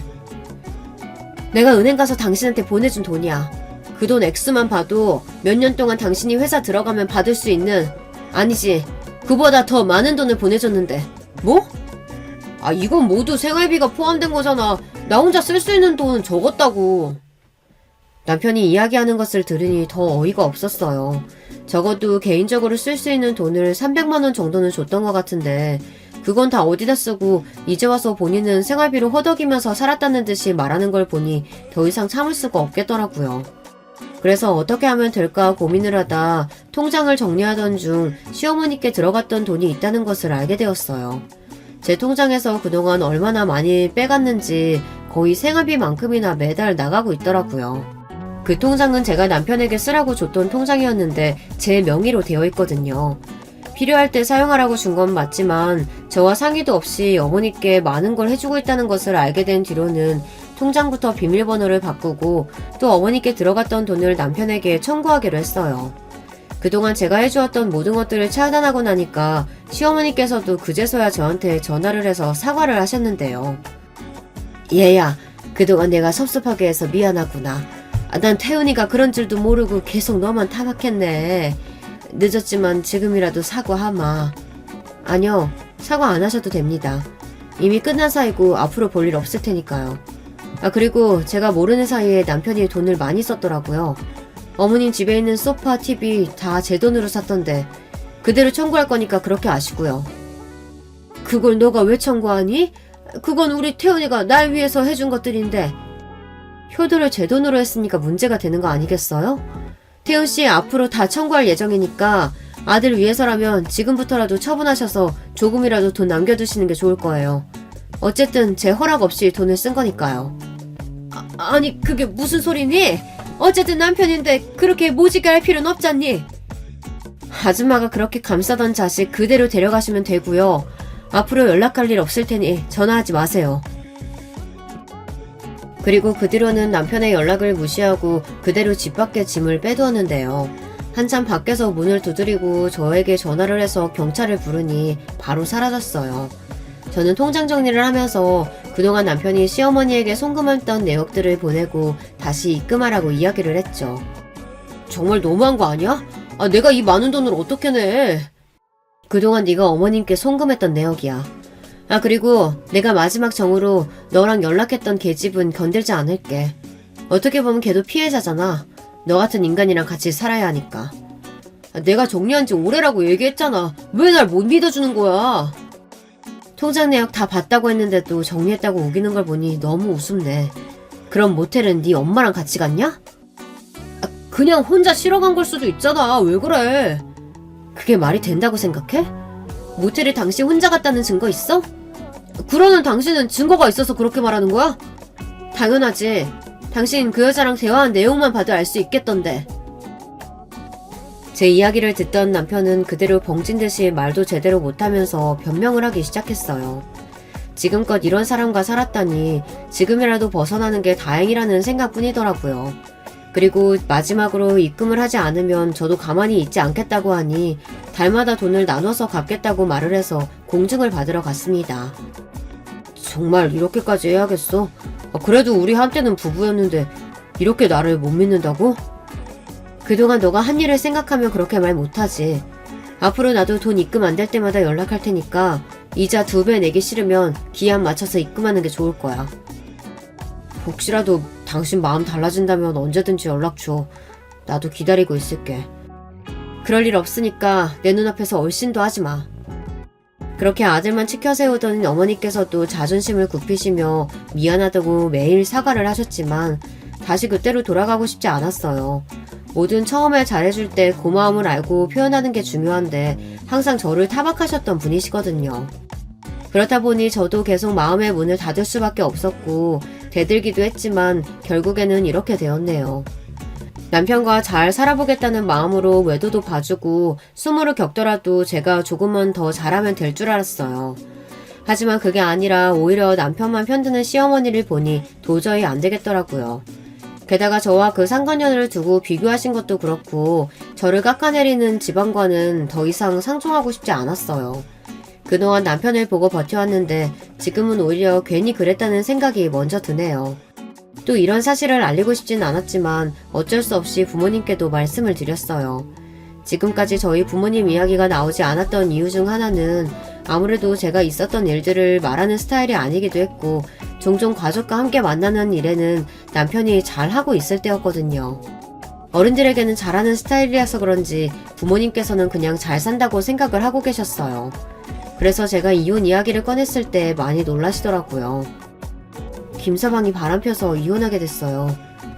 내가 은행 가서 당신한테 보내준 돈이야. 그 돈 액수만 봐도 몇 년 동안 당신이 회사 들어가면 받을 수 있는, 아니지, 그보다 더 많은 돈을 보내줬는데. 뭐? 이건 모두 생활비가 포함된 거잖아. 나 혼자 쓸 수 있는 돈은 적었다고. 남편이 이야기하는 것을 들으니 더 어이가 없었어요. 적어도 개인적으로 쓸 수 있는 돈을 300만 원 정도는 줬던 것 같은데 그건 다 어디다 쓰고 이제 와서 본인은 생활비로 허덕이면서 살았다는 듯이 말하는 걸 보니 더 이상 참을 수가 없겠더라고요. 그래서 어떻게 하면 될까 고민을 하다 통장을 정리하던 중 시어머니께 들어갔던 돈이 있다는 것을 알게 되었어요. 제 통장에서 그동안 얼마나 많이 빼갔는지 거의 생활비만큼이나 매달 나가고 있더라고요. 그 통장은 제가 남편에게 쓰라고 줬던 통장이었는데 제 명의로 되어 있거든요. 필요할 때 사용하라고 준 건 맞지만 저와 상의도 없이 어머니께 많은 걸 해주고 있다는 것을 알게 된 뒤로는 통장부터 비밀번호를 바꾸고 또 어머니께 들어갔던 돈을 남편에게 청구하기로 했어요. 그동안 제가 해주었던 모든 것들을 차단하고 나니까 시어머니께서도 그제서야 저한테 전화를 해서 사과를 하셨는데요. 얘야, 그동안 내가 섭섭하게 해서 미안하구나. 난 태훈이가 그런 줄도 모르고 계속 너만 타박했네. 늦었지만 지금이라도 사과하마. 아니요, 사과 안 하셔도 됩니다. 이미 끝난 사이고 앞으로 볼 일 없을 테니까요. 그리고 제가 모르는 사이에 남편이 돈을 많이 썼더라고요. 어머님 집에 있는 소파, TV 다 제 돈으로 샀던데 그대로 청구할 거니까 그렇게 아시고요. 그걸 너가 왜 청구하니? 그건 우리 태훈이가 날 위해서 해준 것들인데. 효도를 제 돈으로 했으니까 문제가 되는 거 아니겠어요? 태훈씨 앞으로 다 청구할 예정이니까 아들 위해서라면 지금부터라도 처분하셔서 조금이라도 돈 남겨두시는 게 좋을 거예요. 어쨌든 제 허락 없이 돈을 쓴 거니까요. 아니 그게 무슨 소리니? 어쨌든 남편인데 그렇게 모지게 할 필요는 없잖니. 아줌마가 그렇게 감싸던 자식 그대로 데려가시면 되고요. 앞으로 연락할 일 없을 테니 전화하지 마세요. 그리고 그 뒤로는 남편의 연락을 무시하고 그대로 집 밖에 짐을 빼두었는데요. 한참 밖에서 문을 두드리고 저에게 전화를 해서 경찰을 부르니 바로 사라졌어요. 저는 통장 정리를 하면서 그동안 남편이 시어머니에게 송금했던 내역들을 보내고 다시 입금하라고 이야기를 했죠. 정말 너무한 거 아니야? 내가 이 많은 돈을 어떻게 내? 그동안 네가 어머님께 송금했던 내역이야. 그리고 내가 마지막 정으로 너랑 연락했던 걔집은 건들지 않을게. 어떻게 보면 걔도 피해자잖아. 너 같은 인간이랑 같이 살아야 하니까. 내가 정리한 지 오래라고 얘기했잖아. 왜 날 못 믿어주는 거야? 통장 내역 다 봤다고 했는데도 정리했다고 우기는 걸 보니 너무 우습네. 그럼 모텔은 네 엄마랑 같이 갔냐? 그냥 혼자 쉬러 간 걸 수도 있잖아. 왜 그래? 그게 말이 된다고 생각해? 모텔에 당신 혼자 갔다는 증거 있어? 그러는 당신은 증거가 있어서 그렇게 말하는 거야? 당연하지. 당신 그 여자랑 대화한 내용만 봐도 알 수 있겠던데. 제 이야기를 듣던 남편은 그대로 벙찐 듯이 말도 제대로 못하면서 변명을 하기 시작했어요. 지금껏 이런 사람과 살았다니 지금이라도 벗어나는 게 다행이라는 생각뿐이더라고요. 그리고 마지막으로 입금을 하지 않으면 저도 가만히 있지 않겠다고 하니 달마다 돈을 나눠서 갚겠다고 말을 해서 공증을 받으러 갔습니다. 정말 이렇게까지 해야겠어? 그래도 우리 한때는 부부였는데 이렇게 나를 못 믿는다고? 그동안 너가 한 일을 생각하면 그렇게 말 못하지. 앞으로 나도 돈 입금 안 될 때마다 연락할 테니까 이자 2배 내기 싫으면 기한 맞춰서 입금하는 게 좋을 거야. 혹시라도 당신 마음 달라진다면 언제든지 연락 줘. 나도 기다리고 있을게. 그럴 일 없으니까 내 눈앞에서 얼씬도 하지 마. 그렇게 아들만 치켜세우던 어머니께서도 자존심을 굽히시며 미안하다고 매일 사과를 하셨지만 다시 그때로 돌아가고 싶지 않았어요. 뭐든 처음에 잘해줄 때 고마움을 알고 표현하는 게 중요한데 항상 저를 타박하셨던 분이시거든요. 그렇다 보니 저도 계속 마음의 문을 닫을 수밖에 없었고 대들기도 했지만 결국에는 이렇게 되었네요. 남편과 잘 살아보겠다는 마음으로 외도도 봐주고 수모를 겪더라도 제가 조금만 더 잘하면 될 줄 알았어요. 하지만 그게 아니라 오히려 남편만 편드는 시어머니를 보니 도저히 안 되겠더라고요. 게다가 저와 그 상간녀를 두고 비교하신 것도 그렇고 저를 깎아내리는 집안과는 더 이상 상종하고 싶지 않았어요. 그동안 남편을 보고 버텨왔는데 지금은 오히려 괜히 그랬다는 생각이 먼저 드네요. 또 이런 사실을 알리고 싶진 않았지만 어쩔 수 없이 부모님께도 말씀을 드렸어요. 지금까지 저희 부모님 이야기가 나오지 않았던 이유 중 하나는 아무래도 제가 있었던 일들을 말하는 스타일이 아니기도 했고 종종 가족과 함께 만나는 일에는 남편이 잘하고 있을 때였거든요. 어른들에게는 잘하는 스타일이라서 그런지 부모님께서는 그냥 잘 산다고 생각을 하고 계셨어요. 그래서 제가 이혼 이야기를 꺼냈을 때 많이 놀라시더라고요. 김서방이 바람펴서 이혼하게 됐어요.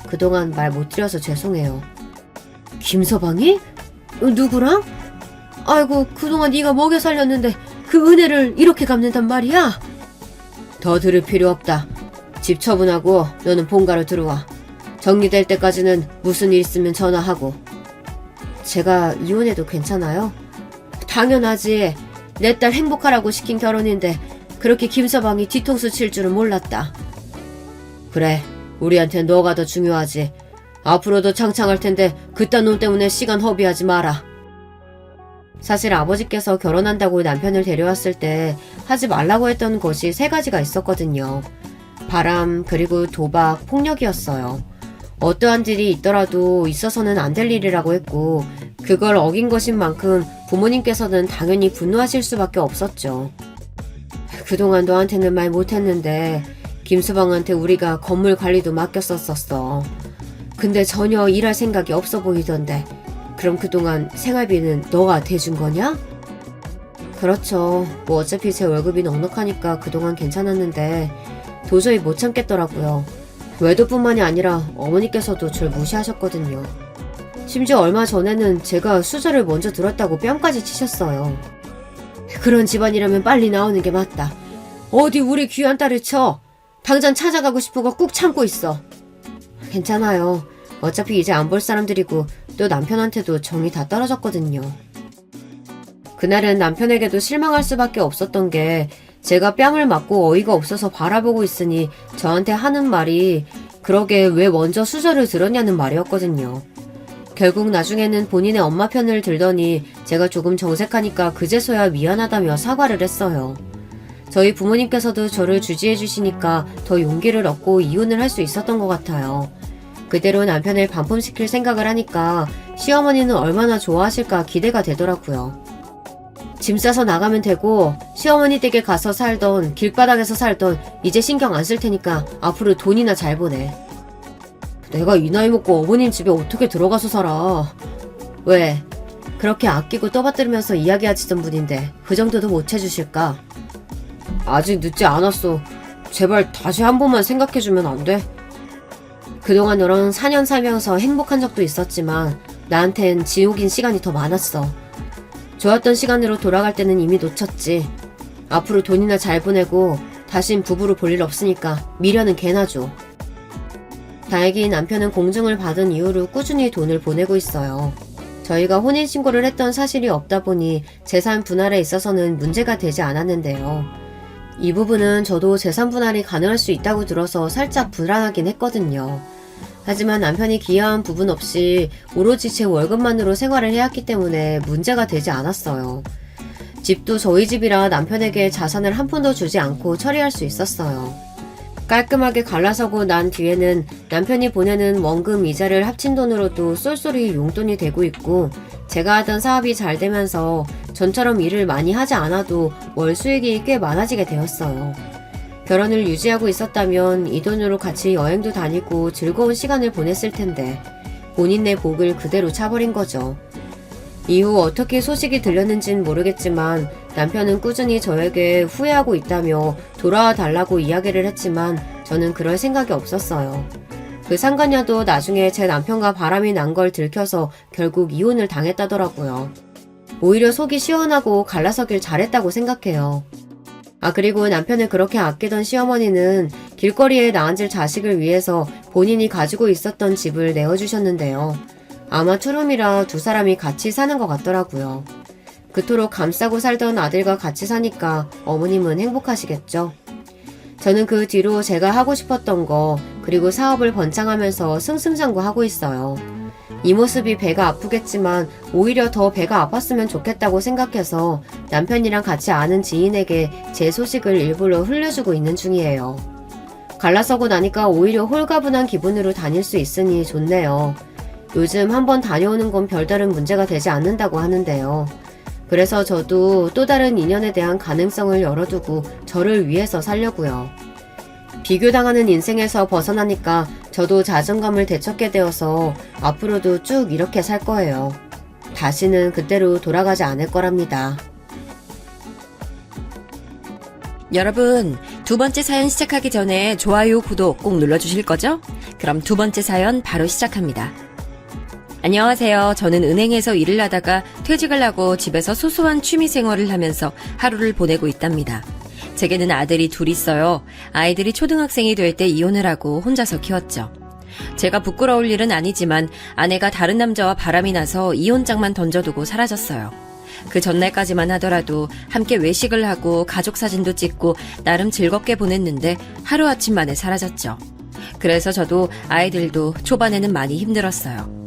그동안 말 못 드려서 죄송해요. 김서방이? 누구랑? 아이고 그동안 네가 먹여 살렸는데 그 은혜를 이렇게 갚는단 말이야? 더 들을 필요 없다. 집 처분하고 너는 본가로 들어와. 정리될 때까지는 무슨 일 있으면 전화하고. 제가 이혼해도 괜찮아요? 당연하지. 내 딸 행복하라고 시킨 결혼인데 그렇게 김서방이 뒤통수 칠 줄은 몰랐다. 그래, 우리한텐 너가 더 중요하지. 앞으로도 창창할 텐데 그딴 놈 때문에 시간 허비하지 마라. 사실 아버지께서 결혼한다고 남편을 데려왔을 때 하지 말라고 했던 것이 3가지가 있었거든요. 바람, 그리고 도박, 폭력이었어요. 어떠한 일이 있더라도 있어서는 안 될 일이라고 했고 그걸 어긴 것인 만큼 부모님께서는 당연히 분노하실 수밖에 없었죠. 그동안 너한테는 말 못했는데 김수방한테 우리가 건물 관리도 맡겼었었어. 근데 전혀 일할 생각이 없어 보이던데 그럼 그동안 생활비는 너가 대준 거냐? 그렇죠. 뭐 어차피 제 월급이 넉넉하니까 그동안 괜찮았는데 도저히 못 참겠더라고요. 외도뿐만이 아니라 어머니께서도 절 무시하셨거든요. 심지어 얼마 전에는 제가 수저를 먼저 들었다고 뺨까지 치셨어요. 그런 집안이라면 빨리 나오는 게 맞다. 어디 우리 귀한 딸을 쳐. 당장 찾아가고 싶은 거 꾹 참고 있어. 괜찮아요. 어차피 이제 안 볼 사람들이고 또 남편한테도 정이 다 떨어졌거든요. 그날은 남편에게도 실망할 수밖에 없었던 게 제가 뺨을 맞고 어이가 없어서 바라보고 있으니 저한테 하는 말이 그러게 왜 먼저 수저를 들었냐는 말이었거든요. 결국 나중에는 본인의 엄마 편을 들더니 제가 조금 정색하니까 그제서야 미안하다며 사과를 했어요. 저희 부모님께서도 저를 주지해 주시니까 더 용기를 얻고 이혼을 할 수 있었던 것 같아요. 그대로 남편을 반품시킬 생각을 하니까 시어머니는 얼마나 좋아하실까 기대가 되더라고요. 짐 싸서 나가면 되고 시어머니 댁에 가서 살던 길바닥에서 살던 이제 신경 안 쓸 테니까 앞으로 돈이나 잘 보내. 내가 이 나이 먹고 어머님 집에 어떻게 들어가서 살아. 왜? 그렇게 아끼고 떠받들면서 이야기하시던 분인데 그 정도도 못 해주실까? 아직 늦지 않았어. 제발 다시 한 번만 생각해주면 안 돼? 그동안 너랑 4년 살면서 행복한 적도 있었지만 나한텐 지옥인 시간이 더 많았어. 좋았던 시간으로 돌아갈 때는 이미 놓쳤지. 앞으로 돈이나 잘 보내고 다신 부부로 볼 일 없으니까 미련은 개나 줘. 다행히 남편은 공증을 받은 이후로 꾸준히 돈을 보내고 있어요. 저희가 혼인신고를 했던 사실이 없다 보니 재산 분할에 있어서는 문제가 되지 않았는데요. 이 부분은 저도 재산 분할이 가능할 수 있다고 들어서 살짝 불안하긴 했거든요. 하지만 남편이 기여한 부분 없이 오로지 제 월급만으로 생활을 해왔기 때문에 문제가 되지 않았어요. 집도 저희 집이라 남편에게 자산을 한 푼도 주지 않고 처리할 수 있었어요. 깔끔하게 갈라서고 난 뒤에는 남편이 보내는 원금 이자를 합친 돈으로도 쏠쏠히 용돈이 되고 있고 제가 하던 사업이 잘 되면서 전처럼 일을 많이 하지 않아도 월 수익이 꽤 많아지게 되었어요. 결혼을 유지하고 있었다면 이 돈으로 같이 여행도 다니고 즐거운 시간을 보냈을 텐데 본인의 복을 그대로 차버린 거죠. 이후 어떻게 소식이 들렸는진 모르겠지만 남편은 꾸준히 저에게 후회하고 있다며 돌아와 달라고 이야기를 했지만 저는 그럴 생각이 없었어요. 그 상간녀도 나중에 제 남편과 바람이 난 걸 들켜서 결국 이혼을 당했다더라고요. 오히려 속이 시원하고 갈라서길 잘했다고 생각해요. 그리고 남편을 그렇게 아끼던 시어머니는 길거리에 나앉을 자식을 위해서 본인이 가지고 있었던 집을 내어주셨는데요. 아마 투룸이라 두 사람이 같이 사는 것 같더라고요. 그토록 감싸고 살던 아들과 같이 사니까 어머님은 행복하시겠죠. 저는 그 뒤로 제가 하고 싶었던 거 그리고 사업을 번창하면서 승승장구하고 있어요. 이 모습이 배가 아프겠지만 오히려 더 배가 아팠으면 좋겠다고 생각해서 남편이랑 같이 아는 지인에게 제 소식을 일부러 흘려주고 있는 중이에요. 갈라서고 나니까 오히려 홀가분한 기분으로 다닐 수 있으니 좋네요. 요즘 한번 다녀오는 건 별다른 문제가 되지 않는다고 하는데요. 그래서 저도 또 다른 인연에 대한 가능성을 열어두고 저를 위해서 살려고요. 비교당하는 인생에서 벗어나니까 저도 자존감을 되찾게 되어서 앞으로도 쭉 이렇게 살 거예요. 다시는 그때로 돌아가지 않을 거랍니다. 여러분, 두 번째 사연 시작하기 전에 좋아요, 구독 꼭 눌러주실 거죠? 그럼 두 번째 사연 바로 시작합니다. 안녕하세요. 저는 은행에서 일을 하다가 퇴직을 하고 집에서 소소한 취미 생활을 하면서 하루를 보내고 있답니다. 제게는 아들이 둘 있어요. 아이들이 초등학생이 될 때 이혼을 하고 혼자서 키웠죠. 제가 부끄러울 일은 아니지만 아내가 다른 남자와 바람이 나서 이혼장만 던져두고 사라졌어요. 그 전날까지만 하더라도 함께 외식을 하고 가족 사진도 찍고 나름 즐겁게 보냈는데 하루아침 만에 사라졌죠. 그래서 저도 아이들도 초반에는 많이 힘들었어요.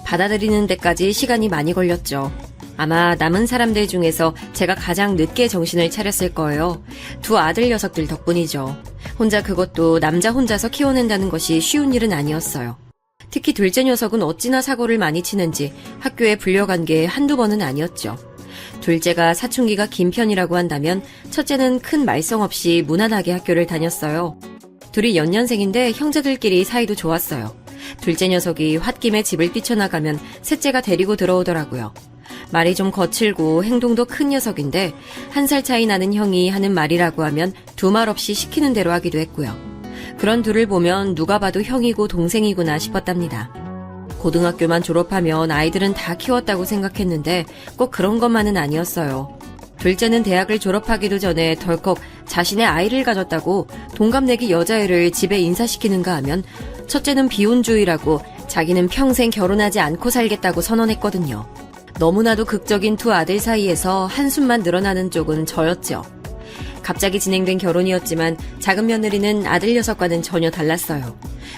받아들이는 데까지 시간이 많이 걸렸죠. 아마 남은 사람들 중에서 제가 가장 늦게 정신을 차렸을 거예요. 두 아들 녀석들 덕분이죠. 혼자 그것도 남자 혼자서 키워낸다는 것이 쉬운 일은 아니었어요. 특히 둘째 녀석은 어찌나 사고를 많이 치는지 학교에 불려간 게 한두 번은 아니었죠. 둘째가 사춘기가 긴 편이라고 한다면 첫째는 큰 말썽 없이 무난하게 학교를 다녔어요. 둘이 연년생인데 형제들끼리 사이도 좋았어요. 둘째 녀석이 홧김에 집을 뛰쳐나가면 셋째가 데리고 들어오더라고요. 말이 좀 거칠고 행동도 큰 녀석인데 1살 차이 나는 형이 하는 말이라고 하면 두말 없이 시키는 대로 하기도 했고요. 그런 둘을 보면 누가 봐도 형이고 동생이구나 싶었답니다. 고등학교만 졸업하면 아이들은 다 키웠다고 생각했는데 꼭 그런 것만은 아니었어요. 둘째는 대학을 졸업하기도 전에 덜컥 자신의 아이를 가졌다고 동갑내기 여자애를 집에 인사시키는가 하면 첫째는 비혼주의라고 자기는 평생 결혼하지 않고 살겠다고 선언했거든요. 너무나도 극적인 두 아들 사이에서 한숨만 늘어나는 쪽은 저였죠. 갑자기 진행된 결혼이었지만 작은 며느리는 아들 녀석과는 전혀 달랐어요.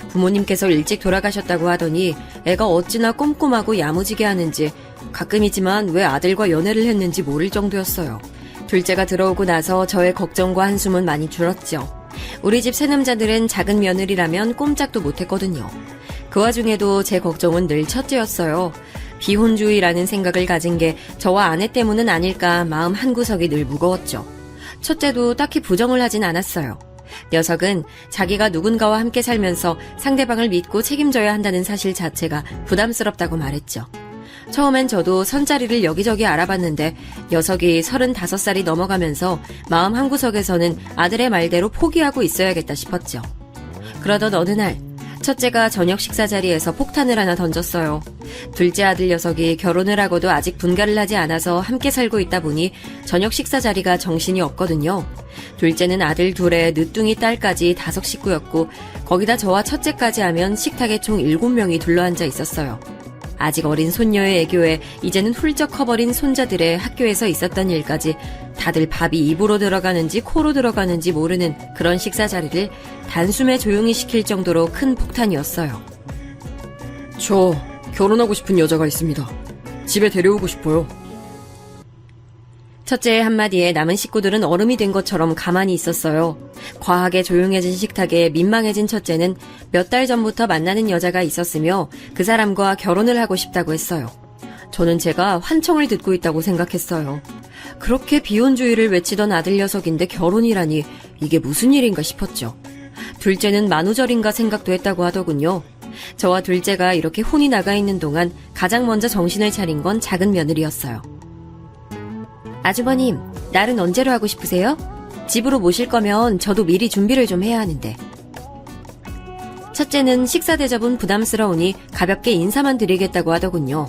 부모님께서 일찍 돌아가셨다고 하더니 애가 어찌나 꼼꼼하고 야무지게 하는지 가끔이지만 왜 아들과 연애를 했는지 모를 정도였어요. 둘째가 들어오고 나서 저의 걱정과 한숨은 많이 줄었죠. 우리 집 새남자들은 작은 며느리라면 꼼짝도 못했거든요. 그 와중에도 제 걱정은 늘 첫째였어요. 비혼주의라는 생각을 가진 게 저와 아내 때문은 아닐까 마음 한구석이 늘 무거웠죠. 첫째도 딱히 부정을 하진 않았어요. 녀석은 자기가 누군가와 함께 살면서 상대방을 믿고 책임져야 한다는 사실 자체가 부담스럽다고 말했죠. 처음엔 저도 선자리를 여기저기 알아봤는데 녀석이 35살이 넘어가면서 마음 한구석에서는 아들의 말대로 포기하고 있어야겠다 싶었죠. 그러던 어느 날 첫째가 저녁 식사 자리에서 폭탄을 하나 던졌어요. 둘째 아들 녀석이 결혼을 하고도 아직 분가를 하지 않아서 함께 살고 있다 보니 저녁 식사 자리가 정신이 없거든요. 둘째는 아들 둘에 늦둥이 딸까지 5 식구였고 거기다 저와 첫째까지 하면 식탁에 총 7명이 둘러앉아 있었어요. 아직 어린 손녀의 애교에 이제는 훌쩍 커버린 손자들의 학교에서 있었던 일까지 다들 밥이 입으로 들어가는지 코로 들어가는지 모르는 그런 식사 자리를 단숨에 조용히 시킬 정도로 큰 폭탄이었어요. 저 결혼하고 싶은 여자가 있습니다. 집에 데려오고 싶어요. 첫째의 한마디에 남은 식구들은 얼음이 된 것처럼 가만히 있었어요. 과하게 조용해진 식탁에 민망해진 첫째는 몇 달 전부터 만나는 여자가 있었으며 그 사람과 결혼을 하고 싶다고 했어요. 저는 제가 환청을 듣고 있다고 생각했어요. 그렇게 비혼주의를 외치던 아들 녀석인데 결혼이라니 이게 무슨 일인가 싶었죠. 둘째는 만우절인가 생각도 했다고 하더군요. 저와 둘째가 이렇게 혼이 나가 있는 동안 가장 먼저 정신을 차린 건 작은 며느리였어요. 아주버님, 날은 언제로 하고 싶으세요? 집으로 모실 거면 저도 미리 준비를 좀 해야 하는데. 첫째는 식사 대접은 부담스러우니 가볍게 인사만 드리겠다고 하더군요.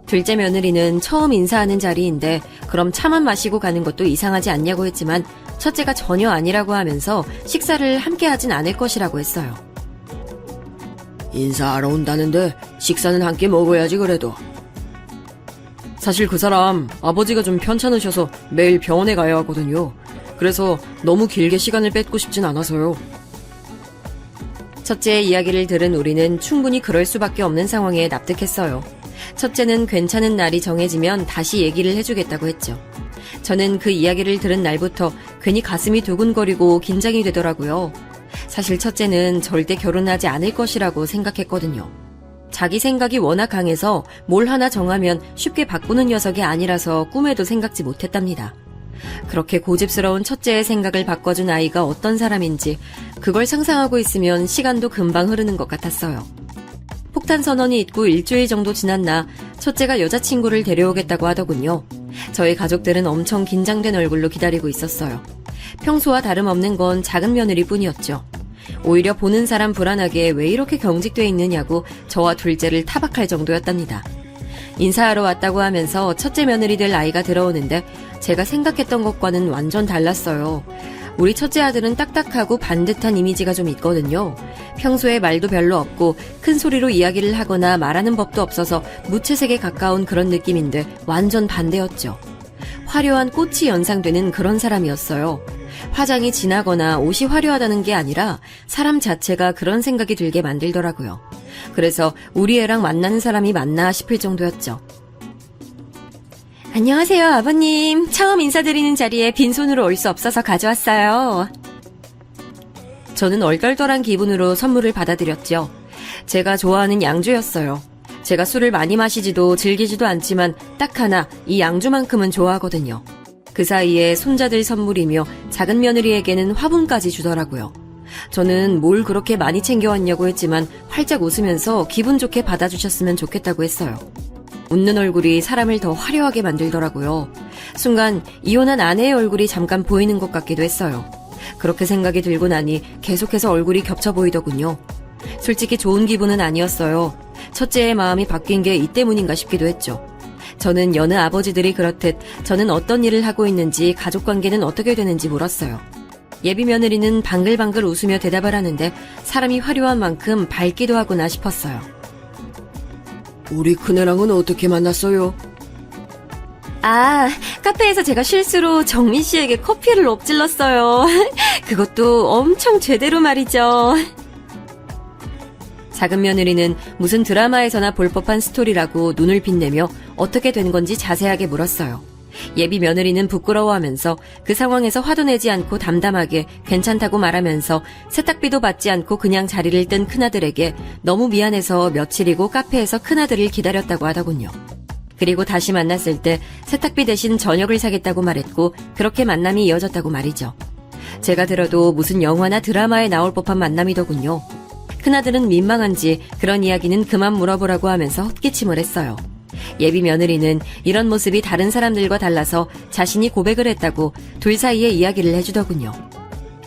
둘째 며느리는 처음 인사하는 자리인데 그럼 차만 마시고 가는 것도 이상하지 않냐고 했지만 첫째가 전혀 아니라고 하면서 식사를 함께 하진 않을 것이라고 했어요. 인사하러 온다는데 식사는 함께 먹어야지 그래도. 사실 그 사람 아버지가 좀 편찮으셔서 매일 병원에 가야 하거든요. 그래서 너무 길게 시간을 뺏고 싶진 않아서요. 첫째의 이야기를 들은 우리는 충분히 그럴 수밖에 없는 상황에 납득했어요. 첫째는 괜찮은 날이 정해지면 다시 얘기를 해주겠다고 했죠. 저는 그 이야기를 들은 날부터 괜히 가슴이 두근거리고 긴장이 되더라고요. 사실 첫째는 절대 결혼하지 않을 것이라고 생각했거든요. 자기 생각이 워낙 강해서 뭘 하나 정하면 쉽게 바꾸는 녀석이 아니라서 꿈에도 생각지 못했답니다. 그렇게 고집스러운 첫째의 생각을 바꿔준 아이가 어떤 사람인지 그걸 상상하고 있으면 시간도 금방 흐르는 것 같았어요. 폭탄 선언이 있고 일주일 정도 지났나 첫째가 여자친구를 데려오겠다고 하더군요. 저희 가족들은 엄청 긴장된 얼굴로 기다리고 있었어요. 평소와 다름없는 건 작은 며느리뿐이었죠. 오히려 보는 사람 불안하게 왜 이렇게 경직돼 있느냐고 저와 둘째를 타박할 정도였답니다. 인사하러 왔다고 하면서 첫째 며느리 될 아이가 들어오는데 제가 생각했던 것과는 완전 달랐어요. 우리 첫째 아들은 딱딱하고 반듯한 이미지가 좀 있거든요. 평소에 말도 별로 없고 큰 소리로 이야기를 하거나 말하는 법도 없어서 무채색에 가까운 그런 느낌인데 완전 반대였죠. 화려한 꽃이 연상되는 그런 사람이었어요. 화장이 진하거나 옷이 화려하다는 게 아니라 사람 자체가 그런 생각이 들게 만들더라고요. 그래서 우리 애랑 만나는 사람이 맞나 싶을 정도였죠. 안녕하세요, 아버님. 처음 인사드리는 자리에 빈손으로 올 수 없어서 가져왔어요. 저는 얼떨떨한 기분으로 선물을 받아들였죠. 제가 좋아하는 양주였어요. 제가 술을 많이 마시지도 즐기지도 않지만 딱 하나 이 양주만큼은 좋아하거든요. 그 사이에 손자들 선물이며 작은 며느리에게는 화분까지 주더라고요. 저는 뭘 그렇게 많이 챙겨왔냐고 했지만 활짝 웃으면서 기분 좋게 받아주셨으면 좋겠다고 했어요. 웃는 얼굴이 사람을 더 화려하게 만들더라고요. 순간 이혼한 아내의 얼굴이 잠깐 보이는 것 같기도 했어요. 그렇게 생각이 들고 나니 계속해서 얼굴이 겹쳐 보이더군요. 솔직히 좋은 기분은 아니었어요. 첫째의 마음이 바뀐 게 이 때문인가 싶기도 했죠. 저는 여느 아버지들이 그렇듯 저는 어떤 일을 하고 있는지 가족관계는 어떻게 되는지 물었어요. 예비 며느리는 방글방글 웃으며 대답을 하는데 사람이 화려한 만큼 밝기도 하구나 싶었어요. 우리 큰애랑은 어떻게 만났어요? 아, 카페에서 제가 실수로 정민 씨에게 커피를 엎질렀어요. 그것도 엄청 제대로 말이죠. 작은 며느리는 무슨 드라마에서나 볼 법한 스토리라고 눈을 빛내며 어떻게 된 건지 자세하게 물었어요. 예비 며느리는 부끄러워하면서 그 상황에서 화도 내지 않고 담담하게 괜찮다고 말하면서 세탁비도 받지 않고 그냥 자리를 뜬 큰아들에게 너무 미안해서 며칠이고 카페에서 큰아들을 기다렸다고 하더군요. 그리고 다시 만났을 때 세탁비 대신 저녁을 사겠다고 말했고 그렇게 만남이 이어졌다고 말이죠. 제가 들어도 무슨 영화나 드라마에 나올 법한 만남이더군요. 큰아들은 민망한지 그런 이야기는 그만 물어보라고 하면서 헛기침을 했어요. 예비 며느리는 이런 모습이 다른 사람들과 달라서 자신이 고백을 했다고 둘 사이에 이야기를 해주더군요.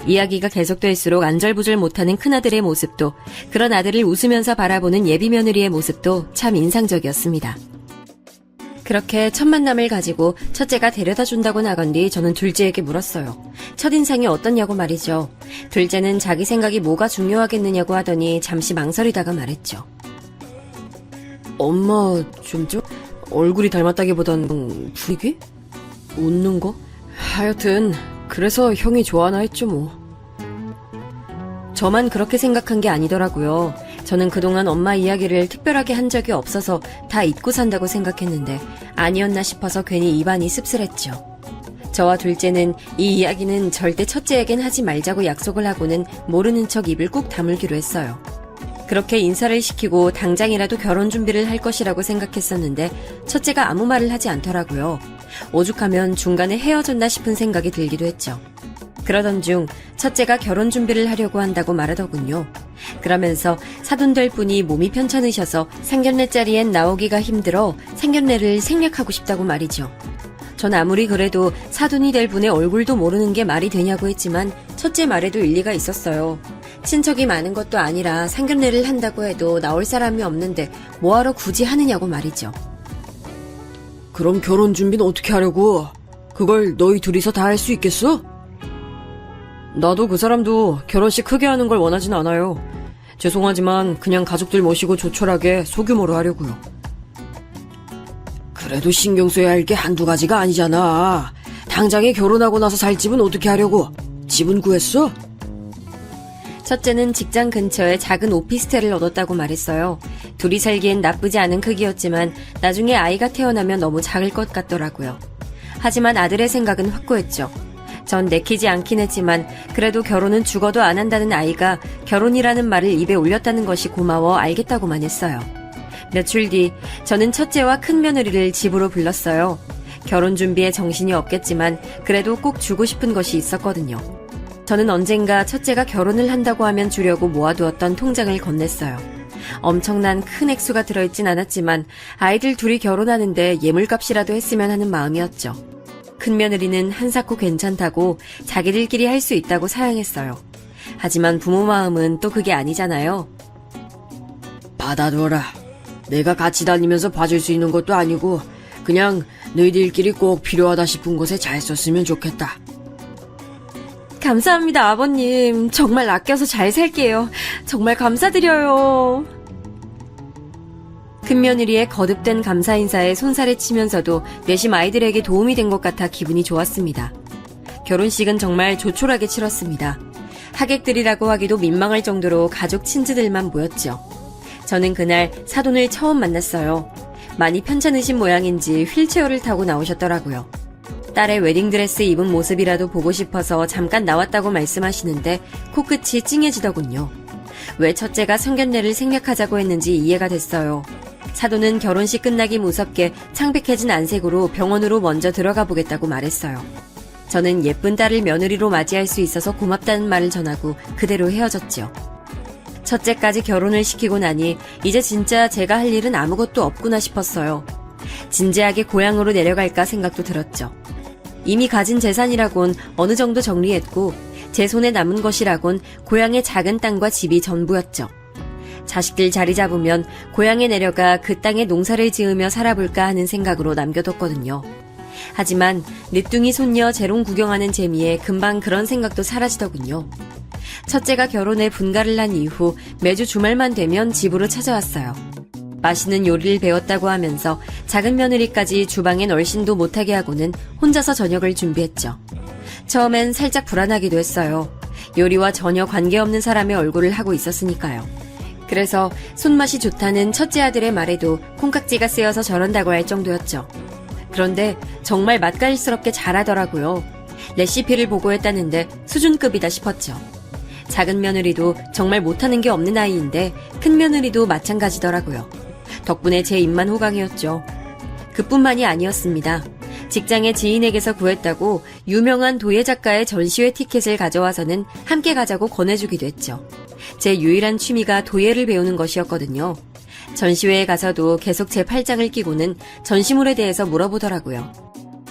이야기가 계속될수록 안절부절 못하는 큰아들의 모습도 그런 아들을 웃으면서 바라보는 예비 며느리의 모습도 참 인상적이었습니다. 그렇게 첫 만남을 가지고 첫째가 데려다 준다고 나간 뒤 저는 둘째에게 물었어요. 첫인상이 어떻냐고 말이죠. 둘째는 자기 생각이 뭐가 중요하겠느냐고 하더니 잠시 망설이다가 말했죠. 엄마 좀 얼굴이 닮았다기보단 분위기? 웃는 거? 하여튼 그래서 형이 좋아하나 했죠 뭐. 저만 그렇게 생각한 게 아니더라고요. 저는 그동안 엄마 이야기를 특별하게 한 적이 없어서 다 잊고 산다고 생각했는데 아니었나 싶어서 괜히 입안이 씁쓸했죠. 저와 둘째는 이 이야기는 절대 첫째에겐 하지 말자고 약속을 하고는 모르는 척 입을 꾹 다물기로 했어요. 그렇게 인사를 시키고 당장이라도 결혼 준비를 할 것이라고 생각했었는데 첫째가 아무 말을 하지 않더라고요. 오죽하면 중간에 헤어졌나 싶은 생각이 들기도 했죠. 그러던 중 첫째가 결혼 준비를 하려고 한다고 말하더군요. 그러면서 사돈될 분이 몸이 편찮으셔서 상견례 자리엔 나오기가 힘들어 상견례를 생략하고 싶다고 말이죠. 전 아무리 그래도 사돈이 될 분의 얼굴도 모르는 게 말이 되냐고 했지만 첫째 말에도 일리가 있었어요. 친척이 많은 것도 아니라 상견례를 한다고 해도 나올 사람이 없는데 뭐하러 굳이 하느냐고 말이죠. 그럼 결혼 준비는 어떻게 하려고? 그걸 너희 둘이서 다 할 수 있겠어? 나도 그 사람도 결혼식 크게 하는 걸 원하진 않아요. 죄송하지만 그냥 가족들 모시고 조촐하게 소규모로 하려고요. 그래도 신경 써야 할 게 한두 가지가 아니잖아. 당장에 결혼하고 나서 살 집은 어떻게 하려고? 집은 구했어? 첫째는 직장 근처에 작은 오피스텔을 얻었다고 말했어요. 둘이 살기엔 나쁘지 않은 크기였지만 나중에 아이가 태어나면 너무 작을 것 같더라고요. 하지만 아들의 생각은 확고했죠. 전 내키지 않긴 했지만 그래도 결혼은 죽어도 안 한다는 아이가 결혼이라는 말을 입에 올렸다는 것이 고마워 알겠다고만 했어요. 며칠 뒤 저는 첫째와 큰 며느리를 집으로 불렀어요. 결혼 준비에 정신이 없겠지만 그래도 꼭 주고 싶은 것이 있었거든요. 저는 언젠가 첫째가 결혼을 한다고 하면 주려고 모아두었던 통장을 건넸어요. 엄청난 큰 액수가 들어있진 않았지만 아이들 둘이 결혼하는데 예물값이라도 했으면 하는 마음이었죠. 큰 며느리는 한사코 괜찮다고 자기들끼리 할 수 있다고 사양했어요. 하지만 부모 마음은 또 그게 아니잖아요. 받아둬라. 내가 같이 다니면서 봐줄 수 있는 것도 아니고 그냥 너희들끼리 꼭 필요하다 싶은 곳에 잘 썼으면 좋겠다. 감사합니다, 아버님. 정말 아껴서 잘 살게요. 정말 감사드려요. 큰며느리의 거듭된 감사 인사에 손살을 치면서도 내심 아이들에게 도움이 된 것 같아 기분이 좋았습니다. 결혼식은 정말 조촐하게 치렀습니다. 하객들이라고 하기도 민망할 정도로 가족 친지들만 모였죠. 저는 그날 사돈을 처음 만났어요. 많이 편찮으신 모양인지 휠체어를 타고 나오셨더라고요. 딸의 웨딩드레스 입은 모습이라도 보고 싶어서 잠깐 나왔다고 말씀하시는데 코끝이 찡해지더군요. 왜 첫째가 상견례를 생략하자고 했는지 이해가 됐어요. 사돈은 결혼식 끝나기 무섭게 창백해진 안색으로 병원으로 먼저 들어가 보겠다고 말했어요. 저는 예쁜 딸을 며느리로 맞이할 수 있어서 고맙다는 말을 전하고 그대로 헤어졌죠. 첫째까지 결혼을 시키고 나니 이제 진짜 제가 할 일은 아무것도 없구나 싶었어요. 진지하게 고향으로 내려갈까 생각도 들었죠. 이미 가진 재산이라곤 어느 정도 정리했고 제 손에 남은 것이라곤 고향의 작은 땅과 집이 전부였죠. 자식들 자리 잡으면 고향에 내려가 그 땅에 농사를 지으며 살아볼까 하는 생각으로 남겨뒀거든요. 하지만 늦둥이 손녀 재롱 구경하는 재미에 금방 그런 생각도 사라지더군요. 첫째가 결혼해 분가를 난 이후 매주 주말만 되면 집으로 찾아왔어요. 맛있는 요리를 배웠다고 하면서 작은 며느리까지 주방엔 얼씬도 못하게 하고는 혼자서 저녁을 준비했죠. 처음엔 살짝 불안하기도 했어요. 요리와 전혀 관계없는 사람의 얼굴을 하고 있었으니까요. 그래서 손맛이 좋다는 첫째 아들의 말에도 콩깍지가 쓰여서 저런다고 할 정도였죠. 그런데 정말 맛깔스럽게 잘하더라고요. 레시피를 보고 했다는데 수준급이다 싶었죠. 작은 며느리도 정말 못하는 게 없는 아이인데 큰 며느리도 마찬가지더라고요. 덕분에 제 입만 호강이었죠. 그뿐만이 아니었습니다. 직장의 지인에게서 구했다고 유명한 도예 작가의 전시회 티켓을 가져와서는 함께 가자고 권해주기도 했죠. 제 유일한 취미가 도예를 배우는 것이었거든요. 전시회에 가서도 계속 제 팔짱을 끼고는 전시물에 대해서 물어보더라고요.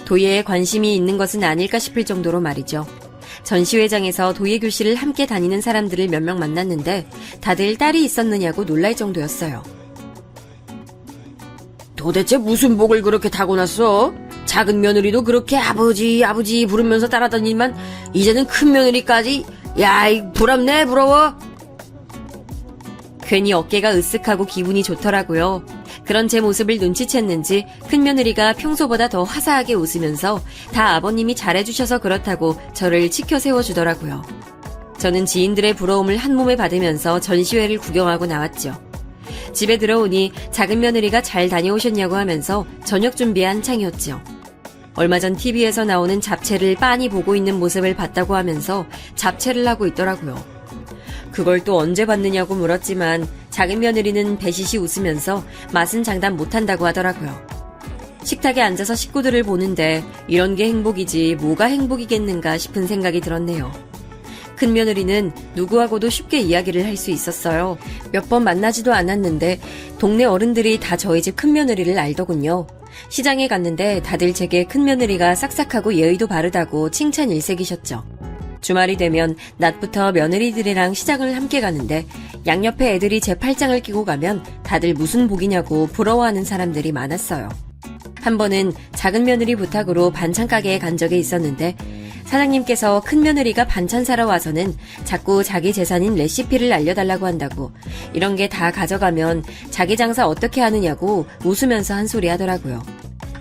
도예에 관심이 있는 것은 아닐까 싶을 정도로 말이죠. 전시회장에서 도예 교실을 함께 다니는 사람들을 몇 명 만났는데 다들 딸이 있었느냐고 놀랄 정도였어요. 도대체 무슨 복을 그렇게 타고났어? 작은 며느리도 그렇게 아버지 아버지 부르면서 따라다니지만 이제는 큰 며느리까지. 야이, 부럽네, 부러워. 괜히 어깨가 으쓱하고 기분이 좋더라고요. 그런 제 모습을 눈치챘는지 큰 며느리가 평소보다 더 화사하게 웃으면서 다 아버님이 잘해주셔서 그렇다고 저를 치켜 세워주더라고요. 저는 지인들의 부러움을 한 몸에 받으면서 전시회를 구경하고 나왔죠. 집에 들어오니 작은 며느리가 잘 다녀오셨냐고 하면서 저녁 준비에 한창이었죠. 얼마 전 TV에서 나오는 잡채를 빤히 보고 있는 모습을 봤다고 하면서 잡채를 하고 있더라고요. 그걸 또 언제 봤느냐고 물었지만 작은 며느리는 배시시 웃으면서 맛은 장담 못한다고 하더라고요. 식탁에 앉아서 식구들을 보는데 이런 게 행복이지 뭐가 행복이겠는가 싶은 생각이 들었네요. 큰 며느리는 누구하고도 쉽게 이야기를 할 수 있었어요. 몇 번 만나지도 않았는데 동네 어른들이 다 저희 집 큰 며느리를 알더군요. 시장에 갔는데 다들 제게 큰 며느리가 싹싹하고 예의도 바르다고 칭찬 일색이셨죠. 주말이 되면 낮부터 며느리들이랑 시장을 함께 가는데 양옆에 애들이 제 팔짱을 끼고 가면 다들 무슨 복이냐고 부러워하는 사람들이 많았어요. 한 번은 작은 며느리 부탁으로 반찬 가게에 간 적이 있었는데 사장님께서 큰 며느리가 반찬 사러 와서는 자꾸 자기 재산인 레시피를 알려달라고 한다고, 이런 게 다 가져가면 자기 장사 어떻게 하느냐고 웃으면서 한 소리 하더라고요.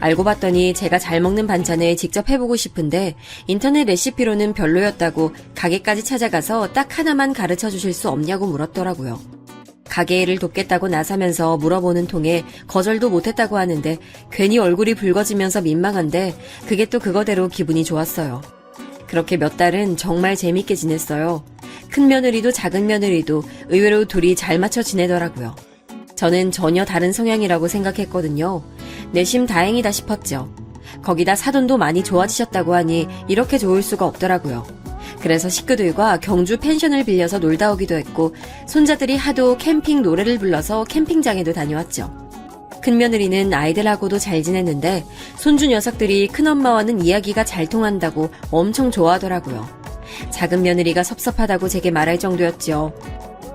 알고 봤더니 제가 잘 먹는 반찬을 직접 해보고 싶은데 인터넷 레시피로는 별로였다고 가게까지 찾아가서 딱 하나만 가르쳐 주실 수 없냐고 물었더라고요. 가게 일을 돕겠다고 나서면서 물어보는 통에 거절도 못했다고 하는데 괜히 얼굴이 붉어지면서 민망한데 그게 또 그거대로 기분이 좋았어요. 그렇게 몇 달은 정말 재밌게 지냈어요. 큰 며느리도 작은 며느리도 의외로 둘이 잘 맞춰 지내더라고요. 저는 전혀 다른 성향이라고 생각했거든요. 내심 다행이다 싶었죠. 거기다 사돈도 많이 좋아지셨다고 하니 이렇게 좋을 수가 없더라고요. 그래서 식구들과 경주 펜션을 빌려서 놀다 오기도 했고 손자들이 하도 캠핑 노래를 불러서 캠핑장에도 다녀왔죠. 큰 며느리는 아이들하고도 잘 지냈는데 손주 녀석들이 큰엄마와는 이야기가 잘 통한다고 엄청 좋아하더라고요. 작은 며느리가 섭섭하다고 제게 말할 정도였죠.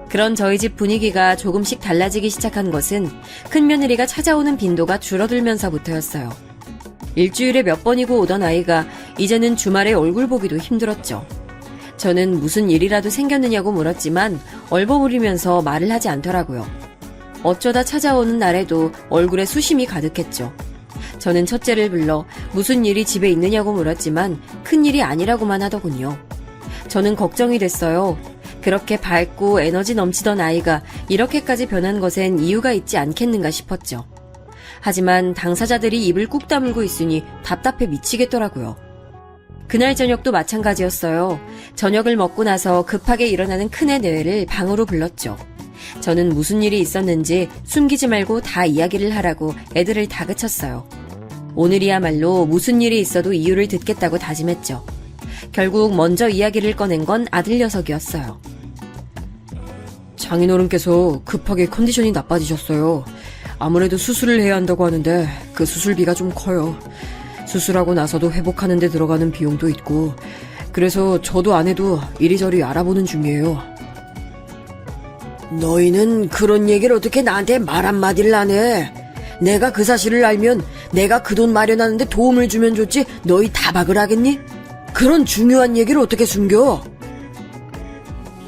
그런 저희 집 분위기가 조금씩 달라지기 시작한 것은 큰 며느리가 찾아오는 빈도가 줄어들면서부터였어요. 일주일에 몇 번이고 오던 아이가 이제는 주말에 얼굴 보기도 힘들었죠. 저는 무슨 일이라도 생겼느냐고 물었지만 얼버무리면서 말을 하지 않더라고요. 어쩌다 찾아오는 날에도 얼굴에 수심이 가득했죠. 저는 첫째를 불러 무슨 일이 집에 있느냐고 물었지만 큰일이 아니라고만 하더군요. 저는 걱정이 됐어요. 그렇게 밝고 에너지 넘치던 아이가 이렇게까지 변한 것엔 이유가 있지 않겠는가 싶었죠. 하지만 당사자들이 입을 꾹 다물고 있으니 답답해 미치겠더라고요. 그날 저녁도 마찬가지였어요. 저녁을 먹고 나서 급하게 일어나는 큰애 내외를 방으로 불렀죠. 저는 무슨 일이 있었는지 숨기지 말고 다 이야기를 하라고 애들을 다그쳤어요. 오늘이야말로 무슨 일이 있어도 이유를 듣겠다고 다짐했죠. 결국 먼저 이야기를 꺼낸 건 아들 녀석이었어요. 장인어른께서 급하게 컨디션이 나빠지셨어요. 아무래도 수술을 해야 한다고 하는데 그 수술비가 좀 커요. 수술하고 나서도 회복하는 데 들어가는 비용도 있고 그래서 저도 아내도 이리저리 알아보는 중이에요. 너희는 그런 얘기를 어떻게 나한테 말 한마디를 안 해? 내가 그 사실을 알면 내가 그 돈 마련하는데 도움을 주면 좋지 너희 타박을 하겠니? 그런 중요한 얘기를 어떻게 숨겨?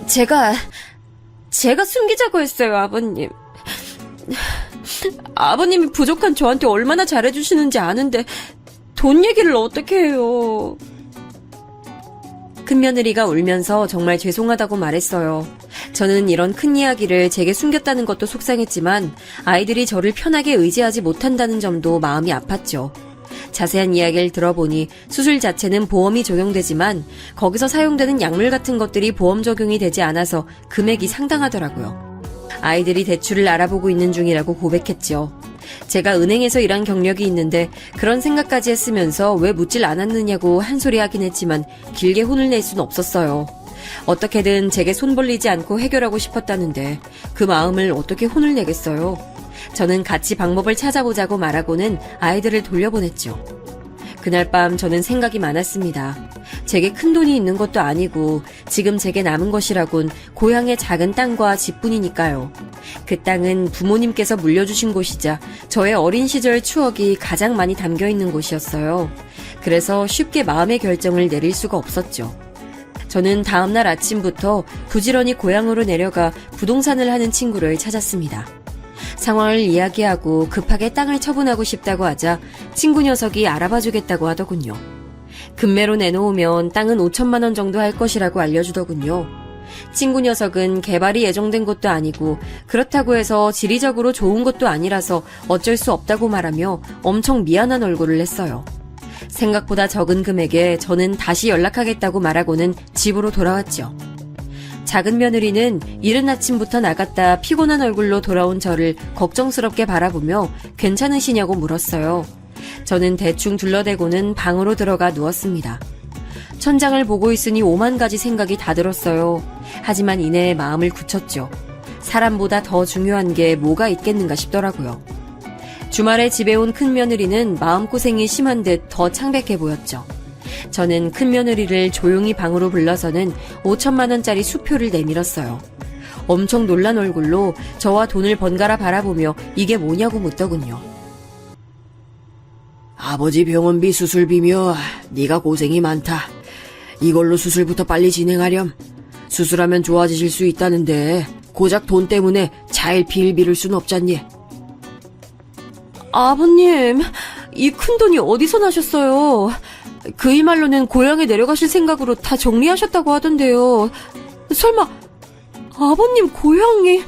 제가 숨기자고 했어요, 아버님. 아버님이 부족한 저한테 얼마나 잘해주시는지 아는데 돈 얘기를 어떻게 해요? 큰며느리가 울면서 정말 죄송하다고 말했어요. 저는 이런 큰 이야기를 제게 숨겼다는 것도 속상했지만 아이들이 저를 편하게 의지하지 못한다는 점도 마음이 아팠죠. 자세한 이야기를 들어보니 수술 자체는 보험이 적용되지만 거기서 사용되는 약물 같은 것들이 보험 적용이 되지 않아서 금액이 상당하더라고요. 아이들이 대출을 알아보고 있는 중이라고 고백했죠. 제가 은행에서 일한 경력이 있는데 그런 생각까지 했으면서 왜 묻질 않았느냐고 한 소리 하긴 했지만 길게 혼을 낼 순 없었어요. 어떻게든 제게 손 벌리지 않고 해결하고 싶었다는데 그 마음을 어떻게 혼을 내겠어요. 저는 같이 방법을 찾아보자고 말하고는 아이들을 돌려보냈죠. 그날 밤 저는 생각이 많았습니다. 제게 큰 돈이 있는 것도 아니고 지금 제게 남은 것이라곤 고향의 작은 땅과 집뿐이니까요. 그 땅은 부모님께서 물려주신 곳이자 저의 어린 시절 추억이 가장 많이 담겨있는 곳이었어요. 그래서 쉽게 마음의 결정을 내릴 수가 없었죠. 저는 다음날 아침부터 부지런히 고향으로 내려가 부동산을 하는 친구를 찾았습니다. 상황을 이야기하고 급하게 땅을 처분하고 싶다고 하자 친구 녀석이 알아봐주겠다고 하더군요. 금매로 내놓으면 땅은 5천만 원 정도 할 것이라고 알려주더군요. 친구 녀석은 개발이 예정된 것도 아니고 그렇다고 해서 지리적으로 좋은 것도 아니라서 어쩔 수 없다고 말하며 엄청 미안한 얼굴을 했어요. 생각보다 적은 금액에 저는 다시 연락하겠다고 말하고는 집으로 돌아왔죠. 작은 며느리는 이른 아침부터 나갔다 피곤한 얼굴로 돌아온 저를 걱정스럽게 바라보며 괜찮으시냐고 물었어요. 저는 대충 둘러대고는 방으로 들어가 누웠습니다. 천장을 보고 있으니 오만 가지 생각이 다 들었어요. 하지만 이내 마음을 굳혔죠. 사람보다 더 중요한 게 뭐가 있겠는가 싶더라고요. 주말에 집에 온 큰며느리는 마음고생이 심한 듯 더 창백해 보였죠. 저는 큰며느리를 조용히 방으로 불러서는 5천만 원짜리 수표를 내밀었어요. 엄청 놀란 얼굴로 저와 돈을 번갈아 바라보며 이게 뭐냐고 묻더군요. 아버지 병원비 수술비며 네가 고생이 많다. 이걸로 수술부터 빨리 진행하렴. 수술하면 좋아지실 수 있다는데 고작 돈 때문에 차일피일 미룰 순 없잖니. 아버님, 이 큰돈이 어디서 나셨어요? 그이 말로는 고향에 내려가실 생각으로 다 정리하셨다고 하던데요. 설마 아버님 고향이...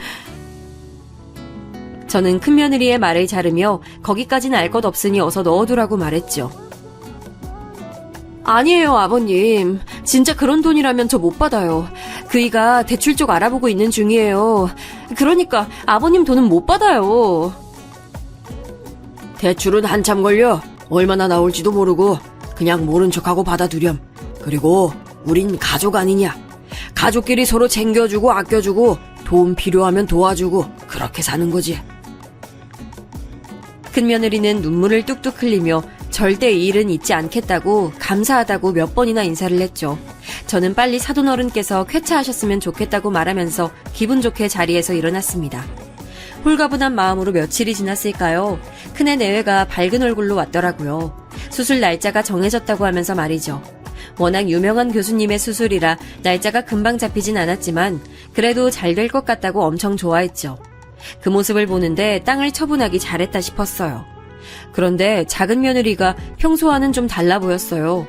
저는 큰며느리의 말을 자르며 거기까지는 알 것 없으니 어서 넣어두라고 말했죠. 아니에요, 아버님. 진짜 그런 돈이라면 저 못 받아요. 그이가 대출 쪽 알아보고 있는 중이에요. 그러니까 아버님 돈은 못 받아요. 대출은 한참 걸려. 얼마나 나올지도 모르고 그냥 모른 척하고 받아두렴. 그리고 우린 가족 아니냐. 가족끼리 서로 챙겨주고 아껴주고 도움 필요하면 도와주고 그렇게 사는 거지. 큰며느리는 눈물을 뚝뚝 흘리며 절대 이 일은 잊지 않겠다고 감사하다고 몇 번이나 인사를 했죠. 저는 빨리 사돈 어른께서 쾌차하셨으면 좋겠다고 말하면서 기분 좋게 자리에서 일어났습니다. 홀가분한 마음으로 며칠이 지났을까요? 큰애 내외가 밝은 얼굴로 왔더라고요. 수술 날짜가 정해졌다고 하면서 말이죠. 워낙 유명한 교수님의 수술이라 날짜가 금방 잡히진 않았지만 그래도 잘 될 것 같다고 엄청 좋아했죠. 그 모습을 보는데 땅을 처분하기 잘했다 싶었어요. 그런데 작은 며느리가 평소와는 좀 달라 보였어요.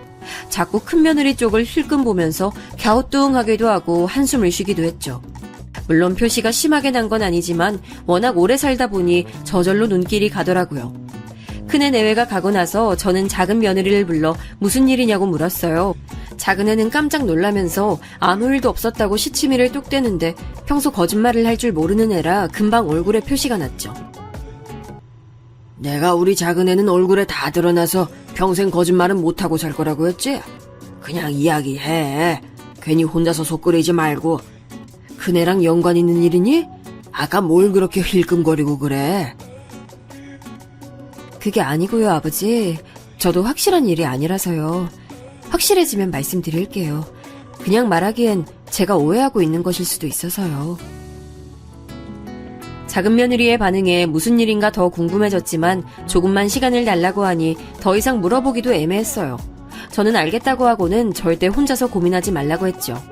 자꾸 큰 며느리 쪽을 힐끔 보면서 갸우뚱하기도 하고 한숨을 쉬기도 했죠. 물론 표시가 심하게 난 건 아니지만 워낙 오래 살다 보니 저절로 눈길이 가더라고요. 큰애 내외가 가고 나서 저는 작은 며느리를 불러 무슨 일이냐고 물었어요. 작은애는 깜짝 놀라면서 아무 일도 없었다고 시치미를 뚝 떼는데 평소 거짓말을 할 줄 모르는 애라 금방 얼굴에 표시가 났죠. 내가 우리 작은애는 얼굴에 다 드러나서 평생 거짓말은 못하고 살 거라고 했지? 그냥 이야기해. 괜히 혼자서 속 끓이지 말고. 큰애랑 연관 있는 일이니? 아까 뭘 그렇게 힐끔거리고 그래? 그게 아니고요, 아버지. 저도 확실한 일이 아니라서요. 확실해지면 말씀드릴게요. 그냥 말하기엔 제가 오해하고 있는 것일 수도 있어서요. 작은 며느리의 반응에 무슨 일인가 더 궁금해졌지만 조금만 시간을 달라고 하니 더 이상 물어보기도 애매했어요. 저는 알겠다고 하고는 절대 혼자서 고민하지 말라고 했죠.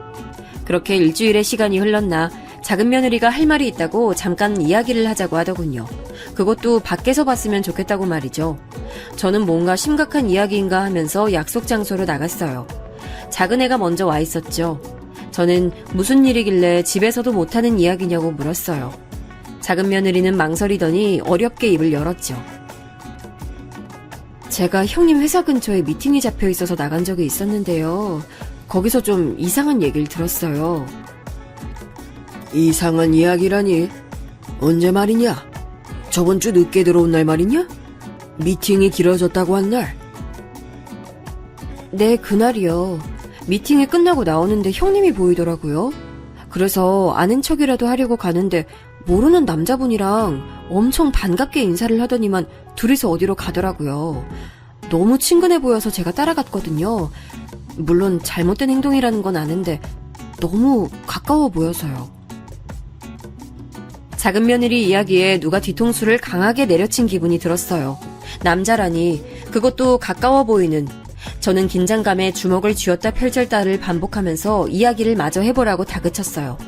그렇게 일주일의 시간이 흘렀나 작은 며느리가 할 말이 있다고 잠깐 이야기를 하자고 하더군요. 그것도 밖에서 봤으면 좋겠다고 말이죠. 저는 뭔가 심각한 이야기인가 하면서 약속 장소로 나갔어요. 작은 애가 먼저 와 있었죠. 저는 무슨 일이길래 집에서도 못하는 이야기냐고 물었어요. 작은 며느리는 망설이더니 어렵게 입을 열었죠. 제가 형님 회사 근처에 미팅이 잡혀 있어서 나간 적이 있었는데요. 거기서 좀 이상한 얘기를 들었어요. 이상한 이야기라니? 언제 말이냐? 저번 주 늦게 들어온 날 말이냐? 미팅이 길어졌다고 한 날? 네, 그날이요. 미팅이 끝나고 나오는데 형님이 보이더라고요. 그래서 아는 척이라도 하려고 가는데 모르는 남자분이랑 엄청 반갑게 인사를 하더니만 둘이서 어디로 가더라고요. 너무 친근해 보여서 제가 따라갔거든요. 물론 잘못된 행동이라는 건 아는데 너무 가까워 보여서요. 작은 며느리 이야기에 누가 뒤통수를 강하게 내려친 기분이 들었어요. 남자라니, 그것도 가까워 보이는. 저는 긴장감에 주먹을 쥐었다 펼쳤다를 반복하면서 이야기를 마저 해보라고 다그쳤어요.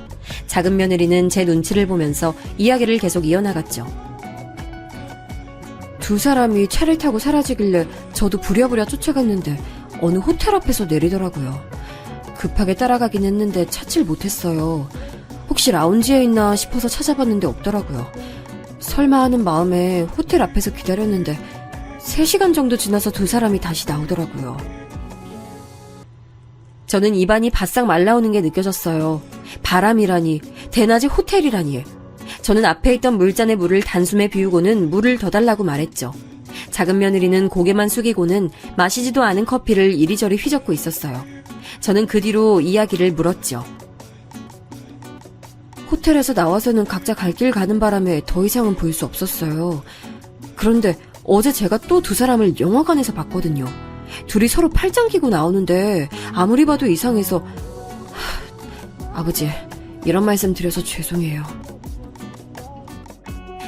작은 며느리는 제 눈치를 보면서 이야기를 계속 이어나갔죠. 두 사람이 차를 타고 사라지길래 저도 부랴부랴 쫓아갔는데 어느 호텔 앞에서 내리더라고요. 급하게 따라가긴 했는데 찾질 못했어요. 혹시 라운지에 있나 싶어서 찾아봤는데 없더라고요. 설마 하는 마음에 호텔 앞에서 기다렸는데 3시간 정도 지나서 두 사람이 다시 나오더라고요. 저는 입안이 바싹 말라오는 게 느껴졌어요. 바람이라니, 대낮에 호텔이라니. 저는 앞에 있던 물잔에 물을 단숨에 비우고는 물을 더 달라고 말했죠. 작은 며느리는 고개만 숙이고는 마시지도 않은 커피를 이리저리 휘젓고 있었어요. 저는 그 뒤로 이야기를 물었죠. 호텔에서 나와서는 각자 갈 길 가는 바람에 더 이상은 볼 수 없었어요. 그런데 어제 제가 또 두 사람을 영화관에서 봤거든요. 둘이 서로 팔짱 끼고 나오는데 아무리 봐도 이상해서 아버지, 이런 말씀 드려서 죄송해요.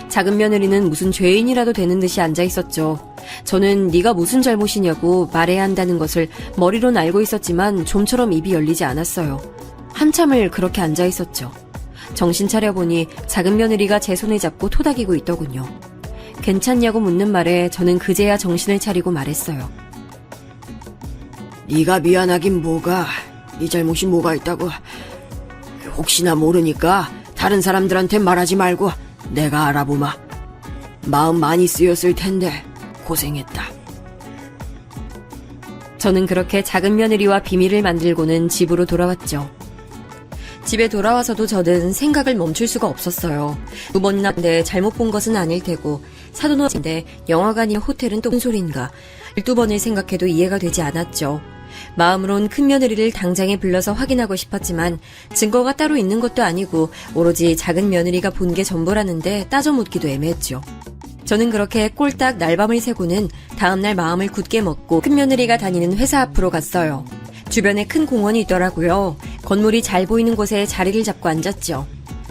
작은 며느리는 무슨 죄인이라도 되는 듯이 앉아있었죠. 저는 네가 무슨 잘못이냐고 말해야 한다는 것을 머리론 알고 있었지만 좀처럼 입이 열리지 않았어요. 한참을 그렇게 앉아있었죠. 정신 차려보니 작은 며느리가 제 손을 잡고 토닥이고 있더군요. 괜찮냐고 묻는 말에 저는 그제야 정신을 차리고 말했어요. 네가 미안하긴 뭐가, 네 잘못이 뭐가 있다고. 혹시나 모르니까 다른 사람들한테 말하지 말고 내가 알아보마. 마음 많이 쓰였을 텐데 고생했다. 저는 그렇게 작은 며느리와 비밀을 만들고는 집으로 돌아왔죠. 집에 돌아와서도 저는 생각을 멈출 수가 없었어요. 두 번이나 잘못 본 것은 아닐 테고 사돈어인데 영화관이나 호텔은 또 무슨 소린가. 12번을 생각해도 이해가 되지 않았죠. 마음으론 큰 며느리를 당장에 불러서 확인하고 싶었지만 증거가 따로 있는 것도 아니고 오로지 작은 며느리가 본 게 전부라는데 따져 묻기도 애매했죠. 저는 그렇게 꼴딱 날밤을 새고는 다음날 마음을 굳게 먹고 큰 며느리가 다니는 회사 앞으로 갔어요. 주변에 큰 공원이 있더라고요. 건물이 잘 보이는 곳에 자리를 잡고 앉았죠.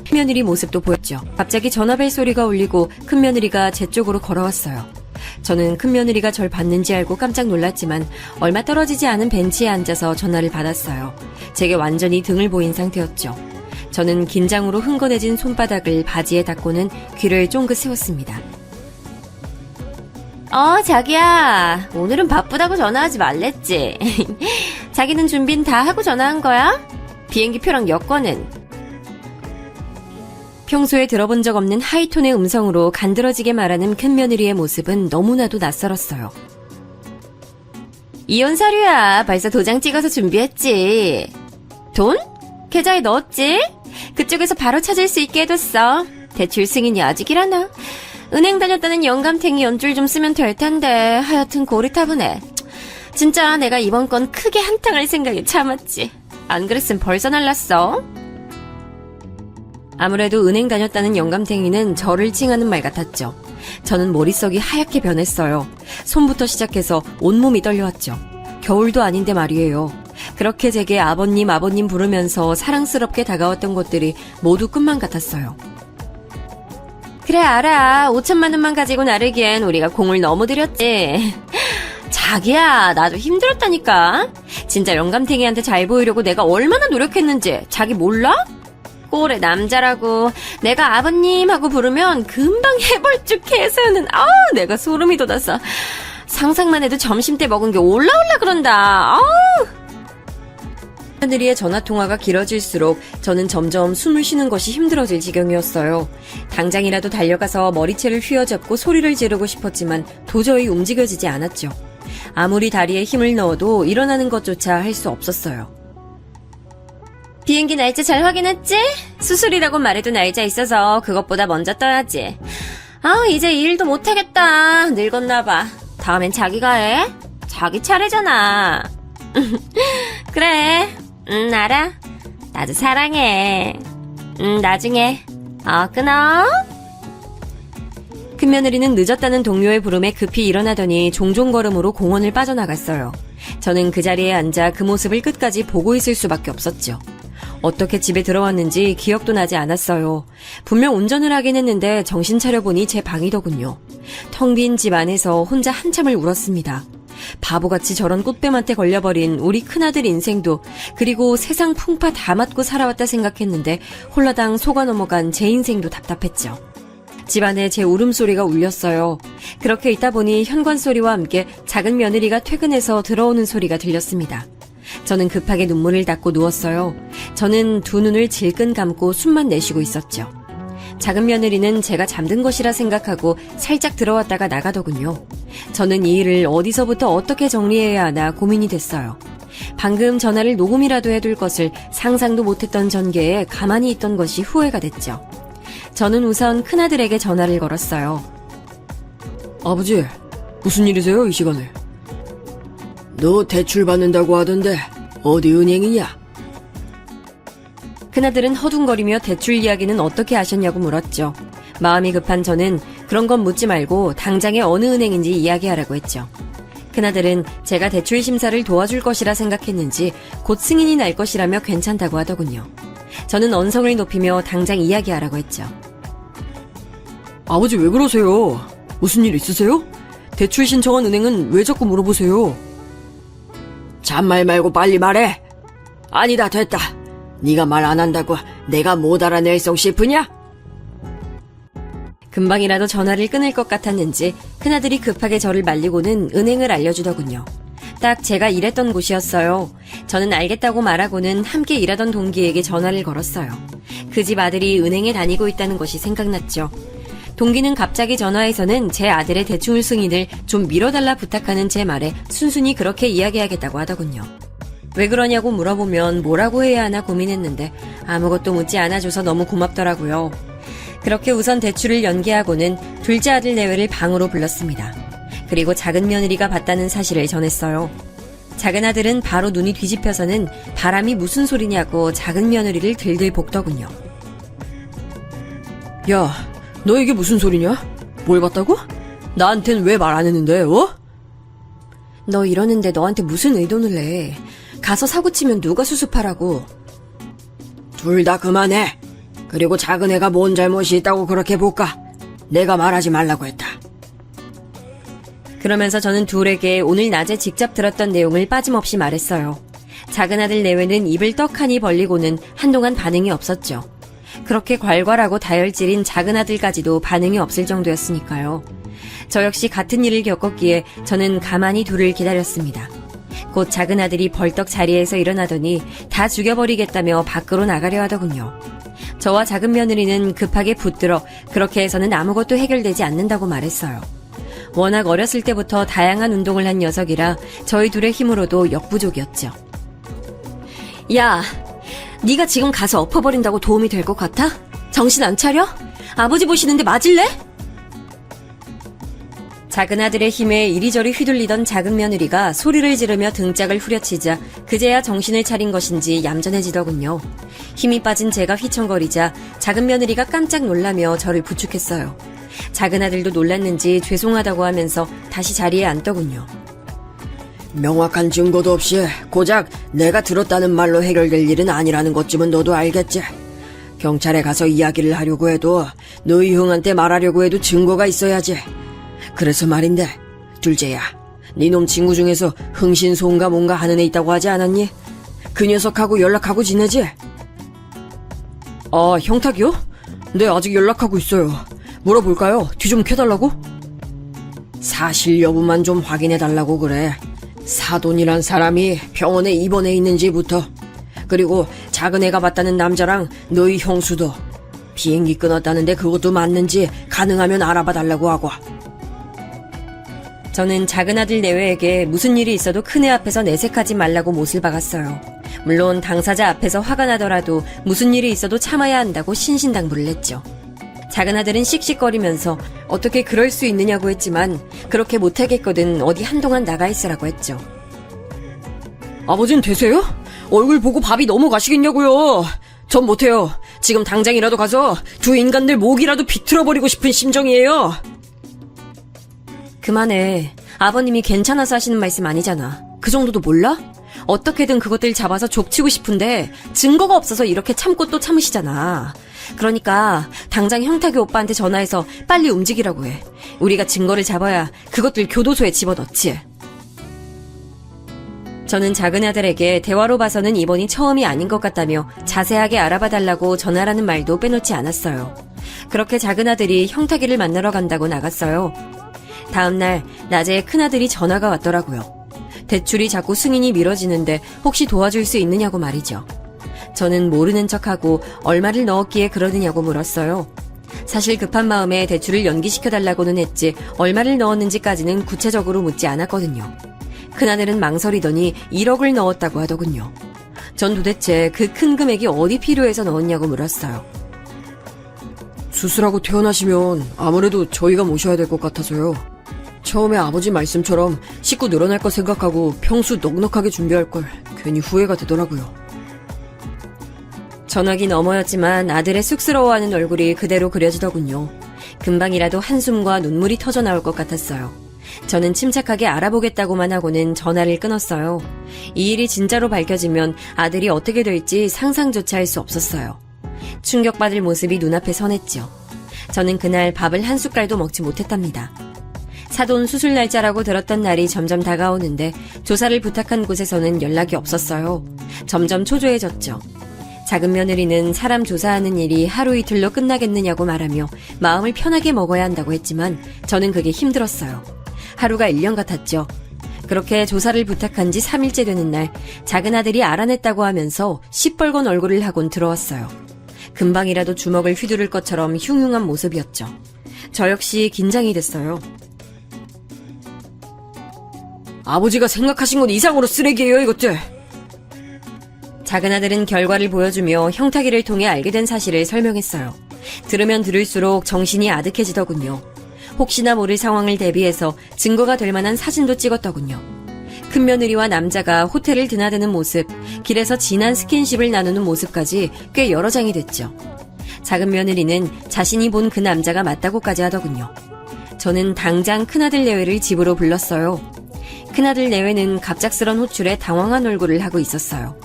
큰 며느리 모습도 보였죠. 갑자기 전화벨 소리가 울리고 큰 며느리가 제 쪽으로 걸어왔어요. 저는 큰 며느리가 절 봤는지 알고 깜짝 놀랐지만 얼마 떨어지지 않은 벤치에 앉아서 전화를 받았어요. 제게 완전히 등을 보인 상태였죠. 저는 긴장으로 흥건해진 손바닥을 바지에 닦고는 귀를 쫑긋 세웠습니다. 자기야. 오늘은 바쁘다고 전화하지 말랬지. 자기는 준비는 다 하고 전화한 거야? 비행기표랑 여권은? 평소에 들어본 적 없는 하이톤의 음성으로 간드러지게 말하는 큰 며느리의 모습은 너무나도 낯설었어요. 이혼 서류야. 벌써 도장 찍어서 준비했지. 돈? 계좌에 넣었지? 그쪽에서 바로 찾을 수 있게 해뒀어. 대출 승인이 아직이라나? 은행 다녔다는 영감탱이 연줄 좀 쓰면 될 텐데 하여튼 고리타분해. 진짜 내가 이번 건 크게 한탕할 생각에 참았지. 안 그랬으면 벌써 날랐어. 아무래도 은행 다녔다는 영감탱이는 저를 칭하는 말 같았죠. 저는 머릿속이 하얗게 변했어요. 손부터 시작해서 온몸이 떨려왔죠. 겨울도 아닌데 말이에요. 그렇게 제게 아버님 부르면서 사랑스럽게 다가왔던 것들이 모두 꿈만 같았어요. 그래 알아. 5천만 원만 가지고 나르기엔 우리가 공을 너무 들였지. 자기야 나도 힘들었다니까. 진짜 영감탱이한테 잘 보이려고 내가 얼마나 노력했는지 자기 몰라? 꼴의 남자라고 내가 아버님 하고 부르면 금방 해벌쭉해서는 내가 소름이 돋았어. 상상만 해도 점심때 먹은 게 올라올라 그런다. 며느리의 전화통화가 길어질수록 저는 점점 숨을 쉬는 것이 힘들어질 지경이었어요. 당장이라도 달려가서 머리채를 휘어잡고 소리를 지르고 싶었지만 도저히 움직여지지 않았죠. 아무리 다리에 힘을 넣어도 일어나는 것조차 할 수 없었어요. 비행기 날짜 잘 확인했지? 수술이라고 말해도 날짜 있어서 그것보다 먼저 떠야지. 이제 이 일도 못하겠다. 늙었나봐. 다음엔 자기가 해. 자기 차례잖아. 그래. 알아. 나도 사랑해. 나중에. 끊어. 큰며느리는 늦었다는 동료의 부름에 급히 일어나더니 종종 걸음으로 공원을 빠져나갔어요. 저는 그 자리에 앉아 그 모습을 끝까지 보고 있을 수밖에 없었죠. 어떻게 집에 들어왔는지 기억도 나지 않았어요. 분명 운전을 하긴 했는데 정신 차려보니 제 방이더군요. 텅 빈 집 안에서 혼자 한참을 울었습니다. 바보같이 저런 꽃뱀한테 걸려버린 우리 큰아들 인생도 그리고 세상 풍파 다 맞고 살아왔다 생각했는데 홀라당 속아 넘어간 제 인생도 답답했죠. 집안에 제 울음소리가 울렸어요. 그렇게 있다 보니 현관소리와 함께 작은 며느리가 퇴근해서 들어오는 소리가 들렸습니다. 저는 급하게 눈물을 닦고 누웠어요. 저는 두 눈을 질끈 감고 숨만 내쉬고 있었죠. 작은 며느리는 제가 잠든 것이라 생각하고 살짝 들어왔다가 나가더군요. 저는 이 일을 어디서부터 어떻게 정리해야 하나 고민이 됐어요. 방금 전화를 녹음이라도 해둘 것을 상상도 못했던 전개에 가만히 있던 것이 후회가 됐죠. 저는 우선 큰아들에게 전화를 걸었어요. 아버지, 무슨 일이세요, 이 시간에? 너 대출 받는다고 하던데 어디 은행이냐? 큰아들은 허둥거리며 대출 이야기는 어떻게 아셨냐고 물었죠. 마음이 급한 저는 그런 건 묻지 말고 당장에 어느 은행인지 이야기하라고 했죠. 큰아들은 제가 대출 심사를 도와줄 것이라 생각했는지 곧 승인이 날 것이라며 괜찮다고 하더군요. 저는 언성을 높이며 당장 이야기하라고 했죠. 아버지 왜 그러세요? 무슨 일 있으세요? 대출 신청한 은행은 왜 자꾸 물어보세요? 잔말 말고 빨리 말해. 아니다 됐다. 네가 말 안 한다고 내가 못 알아낼 성 싶으냐? 금방이라도 전화를 끊을 것 같았는지 큰아들이 급하게 저를 말리고는 은행을 알려주더군요. 딱 제가 일했던 곳이었어요. 저는 알겠다고 말하고는 함께 일하던 동기에게 전화를 걸었어요. 그 집 아들이 은행에 다니고 있다는 것이 생각났죠. 동기는 갑자기 전화해서는 제 아들의 대출 승인을 좀 미뤄달라 부탁하는 제 말에 순순히 그렇게 이야기하겠다고 하더군요. 왜 그러냐고 물어보면 뭐라고 해야 하나 고민했는데 아무것도 묻지 않아줘서 너무 고맙더라고요. 그렇게 우선 대출을 연기하고는 둘째 아들 내외를 방으로 불렀습니다. 그리고 작은 며느리가 봤다는 사실을 전했어요. 작은 아들은 바로 눈이 뒤집혀서는 바람이 무슨 소리냐고 작은 며느리를 들들 볶더군요. 야, 너 이게 무슨 소리냐? 뭘 봤다고? 나한텐 왜 말 안 했는데, 너 이러는데 너한테 무슨 의도를 내? 가서 사고치면 누가 수습하라고? 둘 다 그만해. 그리고 작은 애가 뭔 잘못이 있다고 그렇게 볼까? 내가 말하지 말라고 했다. 그러면서 저는 둘에게 오늘 낮에 직접 들었던 내용을 빠짐없이 말했어요. 작은 아들 내외는 입을 떡하니 벌리고는 한동안 반응이 없었죠. 그렇게 괄괄하고 다혈질인 작은 아들까지도 반응이 없을 정도였으니까요. 저 역시 같은 일을 겪었기에 저는 가만히 둘을 기다렸습니다. 곧 작은 아들이 벌떡 자리에서 일어나더니 다 죽여버리겠다며 밖으로 나가려 하더군요. 저와 작은 며느리는 급하게 붙들어 그렇게 해서는 아무것도 해결되지 않는다고 말했어요. 워낙 어렸을 때부터 다양한 운동을 한 녀석이라 저희 둘의 힘으로도 역부족이었죠. 야, 네가 지금 가서 엎어버린다고 도움이 될 것 같아? 정신 안 차려? 아버지 보시는데 맞을래? 작은 아들의 힘에 이리저리 휘둘리던 작은 며느리가 소리를 지르며 등짝을 후려치자 그제야 정신을 차린 것인지 얌전해지더군요. 힘이 빠진 제가 휘청거리자 작은 며느리가 깜짝 놀라며 저를 부축했어요. 작은 아들도 놀랐는지 죄송하다고 하면서 다시 자리에 앉더군요. 명확한 증거도 없이 고작 내가 들었다는 말로 해결될 일은 아니라는 것쯤은 너도 알겠지. 경찰에 가서 이야기를 하려고 해도 너희 형한테 말하려고 해도 증거가 있어야지. 그래서 말인데 둘째야, 네 놈 친구 중에서 흥신소인가 뭔가 하는 애 있다고 하지 않았니? 그 녀석하고 연락하고 지내지? 아, 형탁이요? 네, 아직 연락하고 있어요. 물어볼까요? 뒤 좀 캐달라고? 사실 여부만 좀 확인해달라고 그래. 사돈이란 사람이 병원에 입원해 있는지부터, 그리고 작은 애가 봤다는 남자랑 너희 형수도 비행기 끊었다는데 그것도 맞는지 가능하면 알아봐달라고 하고. 저는 작은 아들 내외에게 무슨 일이 있어도 큰애 앞에서 내색하지 말라고 못을 박았어요. 물론 당사자 앞에서 화가 나더라도 무슨 일이 있어도 참아야 한다고 신신당부를 했죠. 작은 아들은 씩씩거리면서 어떻게 그럴 수 있느냐고 했지만 그렇게 못하겠거든 어디 한동안 나가 있으라고 했죠. 아버진 되세요? 얼굴 보고 밥이 넘어가시겠냐고요. 전 못해요. 지금 당장이라도 가서 두 인간들 목이라도 비틀어버리고 싶은 심정이에요. 그만해. 아버님이 괜찮아서 하시는 말씀 아니잖아. 그 정도도 몰라? 어떻게든 그것들 잡아서 족치고 싶은데 증거가 없어서 이렇게 참고 또 참으시잖아. 그러니까 당장 형탁이 오빠한테 전화해서 빨리 움직이라고 해. 우리가 증거를 잡아야 그것들 교도소에 집어넣지. 저는 작은 아들에게 대화로 봐서는 이번이 처음이 아닌 것 같다며 자세하게 알아봐달라고 전화라는 말도 빼놓지 않았어요. 그렇게 작은 아들이 형탁이를 만나러 간다고 나갔어요. 다음날 낮에 큰아들이 전화가 왔더라고요. 대출이 자꾸 승인이 미뤄지는데 혹시 도와줄 수 있느냐고 말이죠. 저는 모르는 척하고 얼마를 넣었기에 그러느냐고 물었어요. 사실 급한 마음에 대출을 연기시켜달라고는 했지 얼마를 넣었는지까지는 구체적으로 묻지 않았거든요. 큰아들은 망설이더니 1억을 넣었다고 하더군요. 전 도대체 그 큰 금액이 어디 필요해서 넣었냐고 물었어요. 수술하고 퇴원하시면 아무래도 저희가 모셔야 될 것 같아서요. 처음에 아버지 말씀처럼 식구 늘어날 거 생각하고 평수 넉넉하게 준비할 걸 괜히 후회가 되더라고요. 전화기 너머였지만 아들의 쑥스러워하는 얼굴이 그대로 그려지더군요. 금방이라도 한숨과 눈물이 터져 나올 것 같았어요. 저는 침착하게 알아보겠다고만 하고는 전화를 끊었어요. 이 일이 진짜로 밝혀지면 아들이 어떻게 될지 상상조차 할 수 없었어요. 충격받을 모습이 눈앞에 선했죠. 저는 그날 밥을 한 숟갈도 먹지 못했답니다. 사돈 수술 날짜라고 들었던 날이 점점 다가오는데 조사를 부탁한 곳에서는 연락이 없었어요. 점점 초조해졌죠. 작은 며느리는 사람 조사하는 일이 하루 이틀로 끝나겠느냐고 말하며 마음을 편하게 먹어야 한다고 했지만 저는 그게 힘들었어요. 하루가 1년 같았죠. 그렇게 조사를 부탁한 지 3일째 되는 날 작은 아들이 알아냈다고 하면서 시뻘건 얼굴을 하곤 들어왔어요. 금방이라도 주먹을 휘두를 것처럼 흉흉한 모습이었죠. 저 역시 긴장이 됐어요. 아버지가 생각하신 것 이상으로 쓰레기예요, 이것들. 작은 아들은 결과를 보여주며 형탁이를 통해 알게 된 사실을 설명했어요. 들으면 들을수록 정신이 아득해지더군요. 혹시나 모를 상황을 대비해서 증거가 될 만한 사진도 찍었더군요. 큰며느리와 남자가 호텔을 드나드는 모습, 길에서 진한 스킨십을 나누는 모습까지 꽤 여러 장이 됐죠. 작은 며느리는 자신이 본 그 남자가 맞다고까지 하더군요. 저는 당장 큰아들 내외를 집으로 불렀어요. 큰아들 내외는 갑작스런 호출에 당황한 얼굴을 하고 있었어요.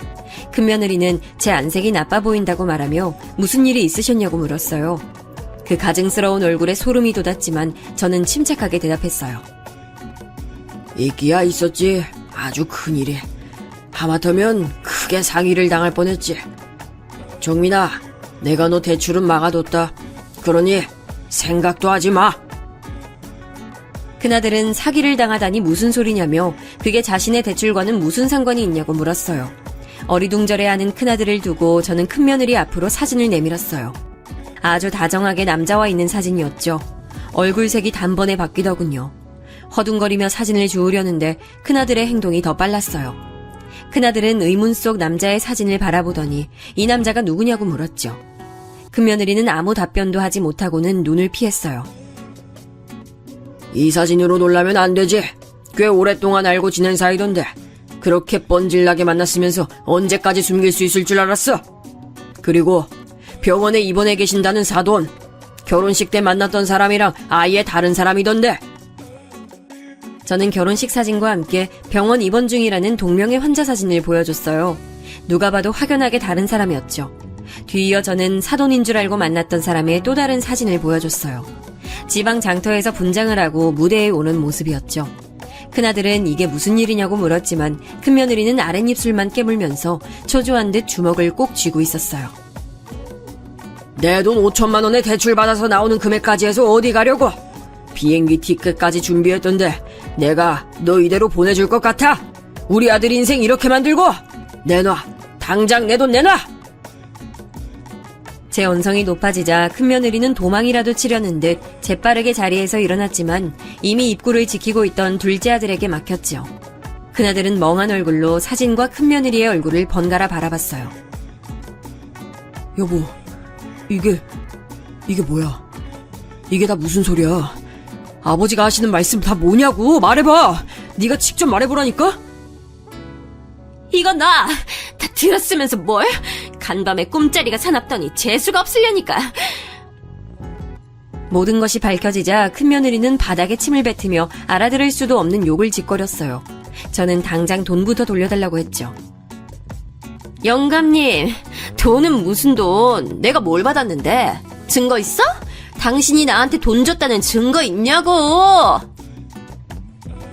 큰며느리는 제 안색이 나빠 보인다고 말하며 무슨 일이 있으셨냐고 물었어요. 그 가증스러운 얼굴에 소름이 돋았지만 저는 침착하게 대답했어요. 있기야 있었지. 아주 큰일이. 하마터면 크게 상의를 당할 뻔했지. 정민아, 내가 너 대출은 막아뒀다. 그러니 생각도 하지 마. 큰아들은 사기를 당하다니 무슨 소리냐며 그게 자신의 대출과는 무슨 상관이 있냐고 물었어요. 어리둥절해하는 큰아들을 두고 저는 큰며느리 앞으로 사진을 내밀었어요. 아주 다정하게 남자와 있는 사진이었죠. 얼굴색이 단번에 바뀌더군요. 허둥거리며 사진을 주우려는데 큰아들의 행동이 더 빨랐어요. 큰아들은 의문 속 남자의 사진을 바라보더니 이 남자가 누구냐고 물었죠. 큰며느리는 아무 답변도 하지 못하고는 눈을 피했어요. 이 사진으로 놀라면 안 되지. 꽤 오랫동안 알고 지낸 사이던데 그렇게 뻔질나게 만났으면서 언제까지 숨길 수 있을 줄 알았어? 그리고 병원에 입원해 계신다는 사돈, 결혼식 때 만났던 사람이랑 아예 다른 사람이던데. 저는 결혼식 사진과 함께 병원 입원 중이라는 동명의 환자 사진을 보여줬어요. 누가 봐도 확연하게 다른 사람이었죠. 뒤이어 저는 사돈인 줄 알고 만났던 사람의 또 다른 사진을 보여줬어요. 지방 장터에서 분장을 하고 무대에 오는 모습이었죠. 큰아들은 이게 무슨 일이냐고 물었지만 큰며느리는 아랫입술만 깨물면서 초조한 듯 주먹을 꼭 쥐고 있었어요. 내 돈 5천만 원에 대출 받아서 나오는 금액까지 해서 어디 가려고? 비행기 티켓까지 준비했던데 내가 너 이대로 보내줄 것 같아? 우리 아들 인생 이렇게 만들고? 내놔! 당장 내 돈 내놔! 제 언성이 높아지자 큰며느리는 도망이라도 치려는 듯 재빠르게 자리에서 일어났지만 이미 입구를 지키고 있던 둘째 아들에게 막혔죠. 큰아들은 멍한 얼굴로 사진과 큰며느리의 얼굴을 번갈아 바라봤어요. 여보, 이게 뭐야? 이게 다 무슨 소리야? 아버지가 하시는 말씀 다 뭐냐고 말해봐! 네가 직접 말해보라니까? 이거 다 들었으면서 뭘? 간밤에 꿈자리가 사납더니 재수가 없으려니까. 모든 것이 밝혀지자 큰며느리는 바닥에 침을 뱉으며 알아들을 수도 없는 욕을 짓거렸어요. 저는 당장 돈부터 돌려달라고 했죠. 영감님, 돈은 무슨 돈? 내가 뭘 받았는데? 증거 있어? 당신이 나한테 돈 줬다는 증거 있냐고!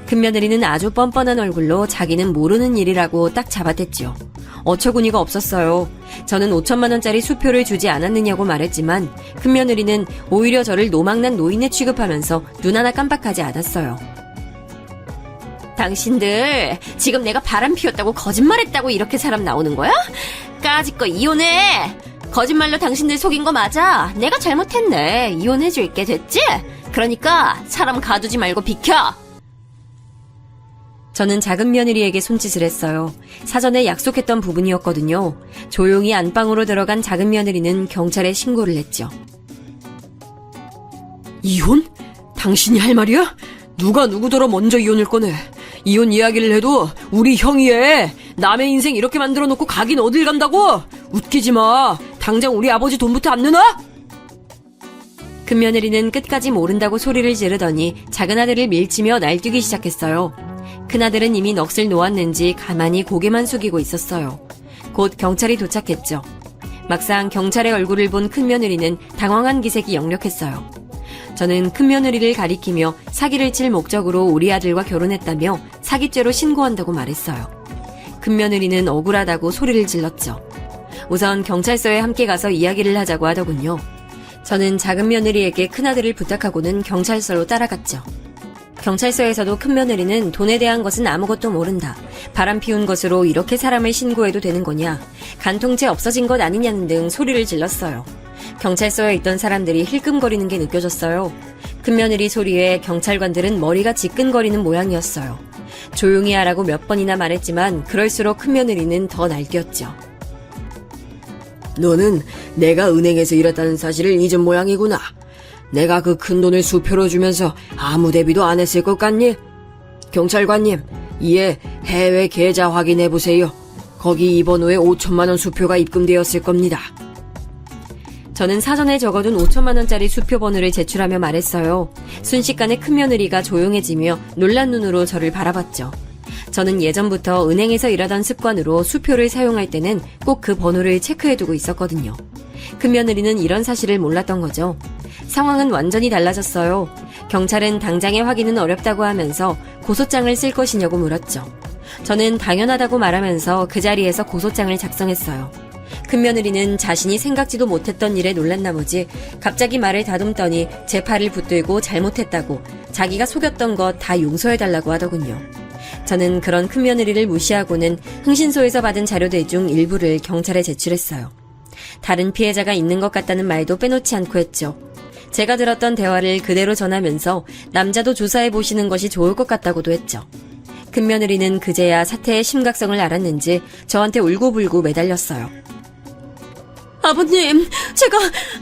큰며느리는 아주 뻔뻔한 얼굴로 자기는 모르는 일이라고 딱 잡아댔죠. 어처구니가 없었어요. 저는 5천만 원짜리 수표를 주지 않았느냐고 말했지만 큰며느리는 오히려 저를 노망난 노인에 취급하면서 눈 하나 깜빡하지 않았어요. 당신들 지금 내가 바람 피웠다고 거짓말했다고 이렇게 사람 나오는 거야? 까짓거 이혼해! 거짓말로 당신들 속인 거 맞아. 내가 잘못했네. 이혼해줄게. 됐지? 그러니까 사람 가두지 말고 비켜. 저는 작은 며느리에게 손짓을 했어요. 사전에 약속했던 부분이었거든요. 조용히 안방으로 들어간 작은 며느리는 경찰에 신고를 했죠. 이혼? 당신이 할 말이야? 누가 누구더러 먼저 이혼을 꺼내? 이혼 이야기를 해도 우리 형이 해. 남의 인생 이렇게 만들어 놓고 가긴 어딜 간다고? 웃기지 마. 당장 우리 아버지 돈부터 안 내놔? 큰며느리는 끝까지 모른다고 소리를 지르더니 작은 아들을 밀치며 날뛰기 시작했어요. 큰아들은 이미 넋을 놓았는지 가만히 고개만 숙이고 있었어요. 곧 경찰이 도착했죠. 막상 경찰의 얼굴을 본 큰며느리는 당황한 기색이 역력했어요. 저는 큰며느리를 가리키며 사기를 칠 목적으로 우리 아들과 결혼했다며 사기죄로 신고한다고 말했어요. 큰며느리는 억울하다고 소리를 질렀죠. 우선 경찰서에 함께 가서 이야기를 하자고 하더군요. 저는 작은 며느리에게 큰아들을 부탁하고는 경찰서로 따라갔죠. 경찰서에서도 큰며느리는 돈에 대한 것은 아무것도 모른다. 바람 피운 것으로 이렇게 사람을 신고해도 되는 거냐. 간통죄 없어진 것 아니냐는 등 소리를 질렀어요. 경찰서에 있던 사람들이 힐끔거리는 게 느껴졌어요. 큰며느리 소리에 경찰관들은 머리가 지끈거리는 모양이었어요. 조용히 하라고 몇 번이나 말했지만 그럴수록 큰며느리는 더 날뛰었죠. 너는 내가 은행에서 일했다는 사실을 잊은 모양이구나. 내가 그 큰 돈을 수표로 주면서 아무 대비도 안 했을 것 같니? 경찰관님, 이에 해외 계좌 확인해보세요. 거기 입원 후에 5천만 원 수표가 입금되었을 겁니다. 저는 사전에 적어둔 5천만 원짜리 수표 번호를 제출하며 말했어요. 순식간에 큰며느리가 조용해지며 놀란 눈으로 저를 바라봤죠. 저는 예전부터 은행에서 일하던 습관으로 수표를 사용할 때는 꼭 그 번호를 체크해두고 있었거든요. 큰며느리는 이런 사실을 몰랐던 거죠. 상황은 완전히 달라졌어요. 경찰은 당장의 확인은 어렵다고 하면서 고소장을 쓸 것이냐고 물었죠. 저는 당연하다고 말하면서 그 자리에서 고소장을 작성했어요. 큰며느리는 자신이 생각지도 못했던 일에 놀란 나머지 갑자기 말을 다듬더니 제 팔을 붙들고 잘못했다고 자기가 속였던 것 다 용서해달라고 하더군요. 저는 그런 큰며느리를 무시하고는 흥신소에서 받은 자료들 중 일부를 경찰에 제출했어요. 다른 피해자가 있는 것 같다는 말도 빼놓지 않고 했죠. 제가 들었던 대화를 그대로 전하면서 남자도 조사해보시는 것이 좋을 것 같다고도 했죠. 큰며느리는 그제야 사태의 심각성을 알았는지 저한테 울고불고 매달렸어요. 아버님,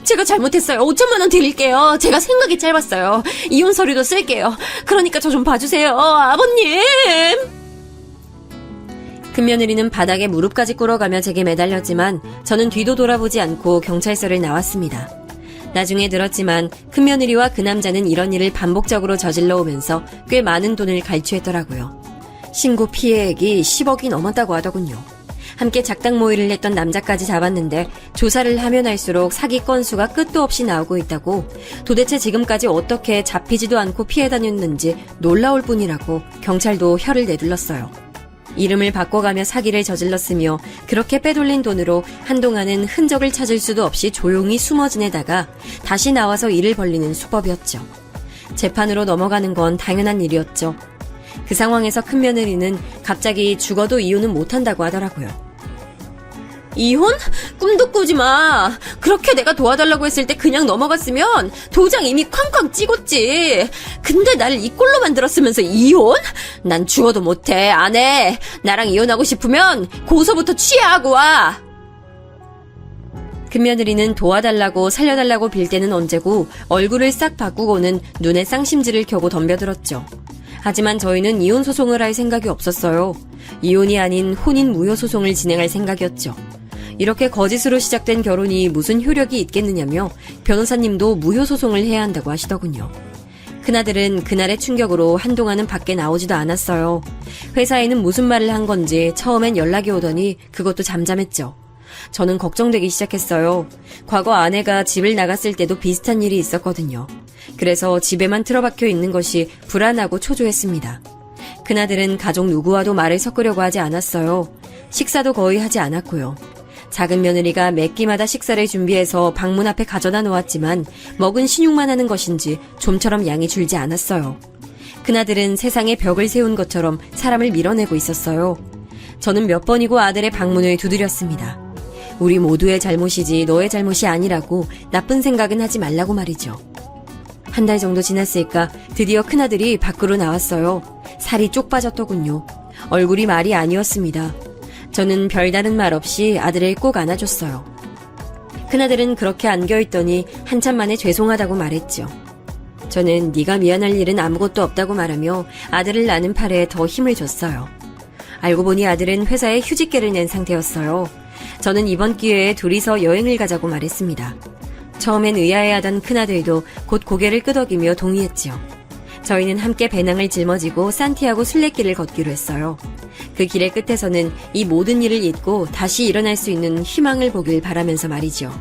제가 잘못했어요. 5천만 원 드릴게요. 제가 생각이 짧았어요. 이혼 서류도 쓸게요. 그러니까 저 좀 봐주세요. 아버님! 큰며느리는 바닥에 무릎까지 꿇어가며 제게 매달렸지만 저는 뒤도 돌아보지 않고 경찰서를 나왔습니다. 나중에 들었지만 큰며느리와 그 남자는 이런 일을 반복적으로 저질러 오면서 꽤 많은 돈을 갈취했더라고요. 신고 피해액이 10억이 넘었다고 하더군요. 함께 작당 모의를 했던 남자까지 잡았는데 조사를 하면 할수록 사기 건수가 끝도 없이 나오고 있다고, 도대체 지금까지 어떻게 잡히지도 않고 피해 다녔는지 놀라울 뿐이라고 경찰도 혀를 내둘렀어요. 이름을 바꿔가며 사기를 저질렀으며 그렇게 빼돌린 돈으로 한동안은 흔적을 찾을 수도 없이 조용히 숨어 지내다가 다시 나와서 일을 벌리는 수법이었죠. 재판으로 넘어가는 건 당연한 일이었죠. 그 상황에서 큰며느리는 갑자기 죽어도 이혼은 못한다고 하더라고요. 이혼? 꿈도 꾸지 마. 그렇게 내가 도와달라고 했을 때 그냥 넘어갔으면 도장 이미 쾅쾅 찍었지. 근데 날 이 꼴로 만들었으면서 이혼? 난 죽어도 못해. 안 해. 나랑 이혼하고 싶으면 고소부터 취하하고 와. 큰며느리는 도와달라고 살려달라고 빌 때는 언제고 얼굴을 싹 바꾸고는 눈에 쌍심지를 켜고 덤벼들었죠. 하지만 저희는 이혼 소송을 할 생각이 없었어요. 이혼이 아닌 혼인 무효 소송을 진행할 생각이었죠. 이렇게 거짓으로 시작된 결혼이 무슨 효력이 있겠느냐며 변호사님도 무효 소송을 해야 한다고 하시더군요. 큰아들은 그날의 충격으로 한동안은 밖에 나오지도 않았어요. 회사에는 무슨 말을 한 건지 처음엔 연락이 오더니 그것도 잠잠했죠. 저는 걱정되기 시작했어요. 과거 아내가 집을 나갔을 때도 비슷한 일이 있었거든요. 그래서 집에만 틀어박혀 있는 것이 불안하고 초조했습니다. 큰아들은 가족 누구와도 말을 섞으려고 하지 않았어요. 식사도 거의 하지 않았고요. 작은 며느리가 매 끼마다 식사를 준비해서 방문 앞에 가져다 놓았지만 먹은 신용만 하는 것인지 좀처럼 양이 줄지 않았어요. 큰아들은 세상에 벽을 세운 것처럼 사람을 밀어내고 있었어요. 저는 몇 번이고 아들의 방문을 두드렸습니다. 우리 모두의 잘못이지 너의 잘못이 아니라고 나쁜 생각은 하지 말라고 말이죠. 한 달 정도 지났을까 드디어 큰아들이 밖으로 나왔어요. 살이 쪽 빠졌더군요. 얼굴이 말이 아니었습니다. 저는 별다른 말 없이 아들을 꼭 안아줬어요. 큰아들은 그렇게 안겨있더니 한참 만에 죄송하다고 말했죠. 저는 네가 미안할 일은 아무것도 없다고 말하며 아들을 나는 팔에 더 힘을 줬어요. 알고 보니 아들은 회사에 휴직계를 낸 상태였어요. 저는 이번 기회에 둘이서 여행을 가자고 말했습니다. 처음엔 의아해하던 큰아들도 곧 고개를 끄덕이며 동의했지요. 저희는 함께 배낭을 짊어지고 산티아고 순례길을 걷기로 했어요. 그 길의 끝에서는 이 모든 일을 잊고 다시 일어날 수 있는 희망을 보길 바라면서 말이죠.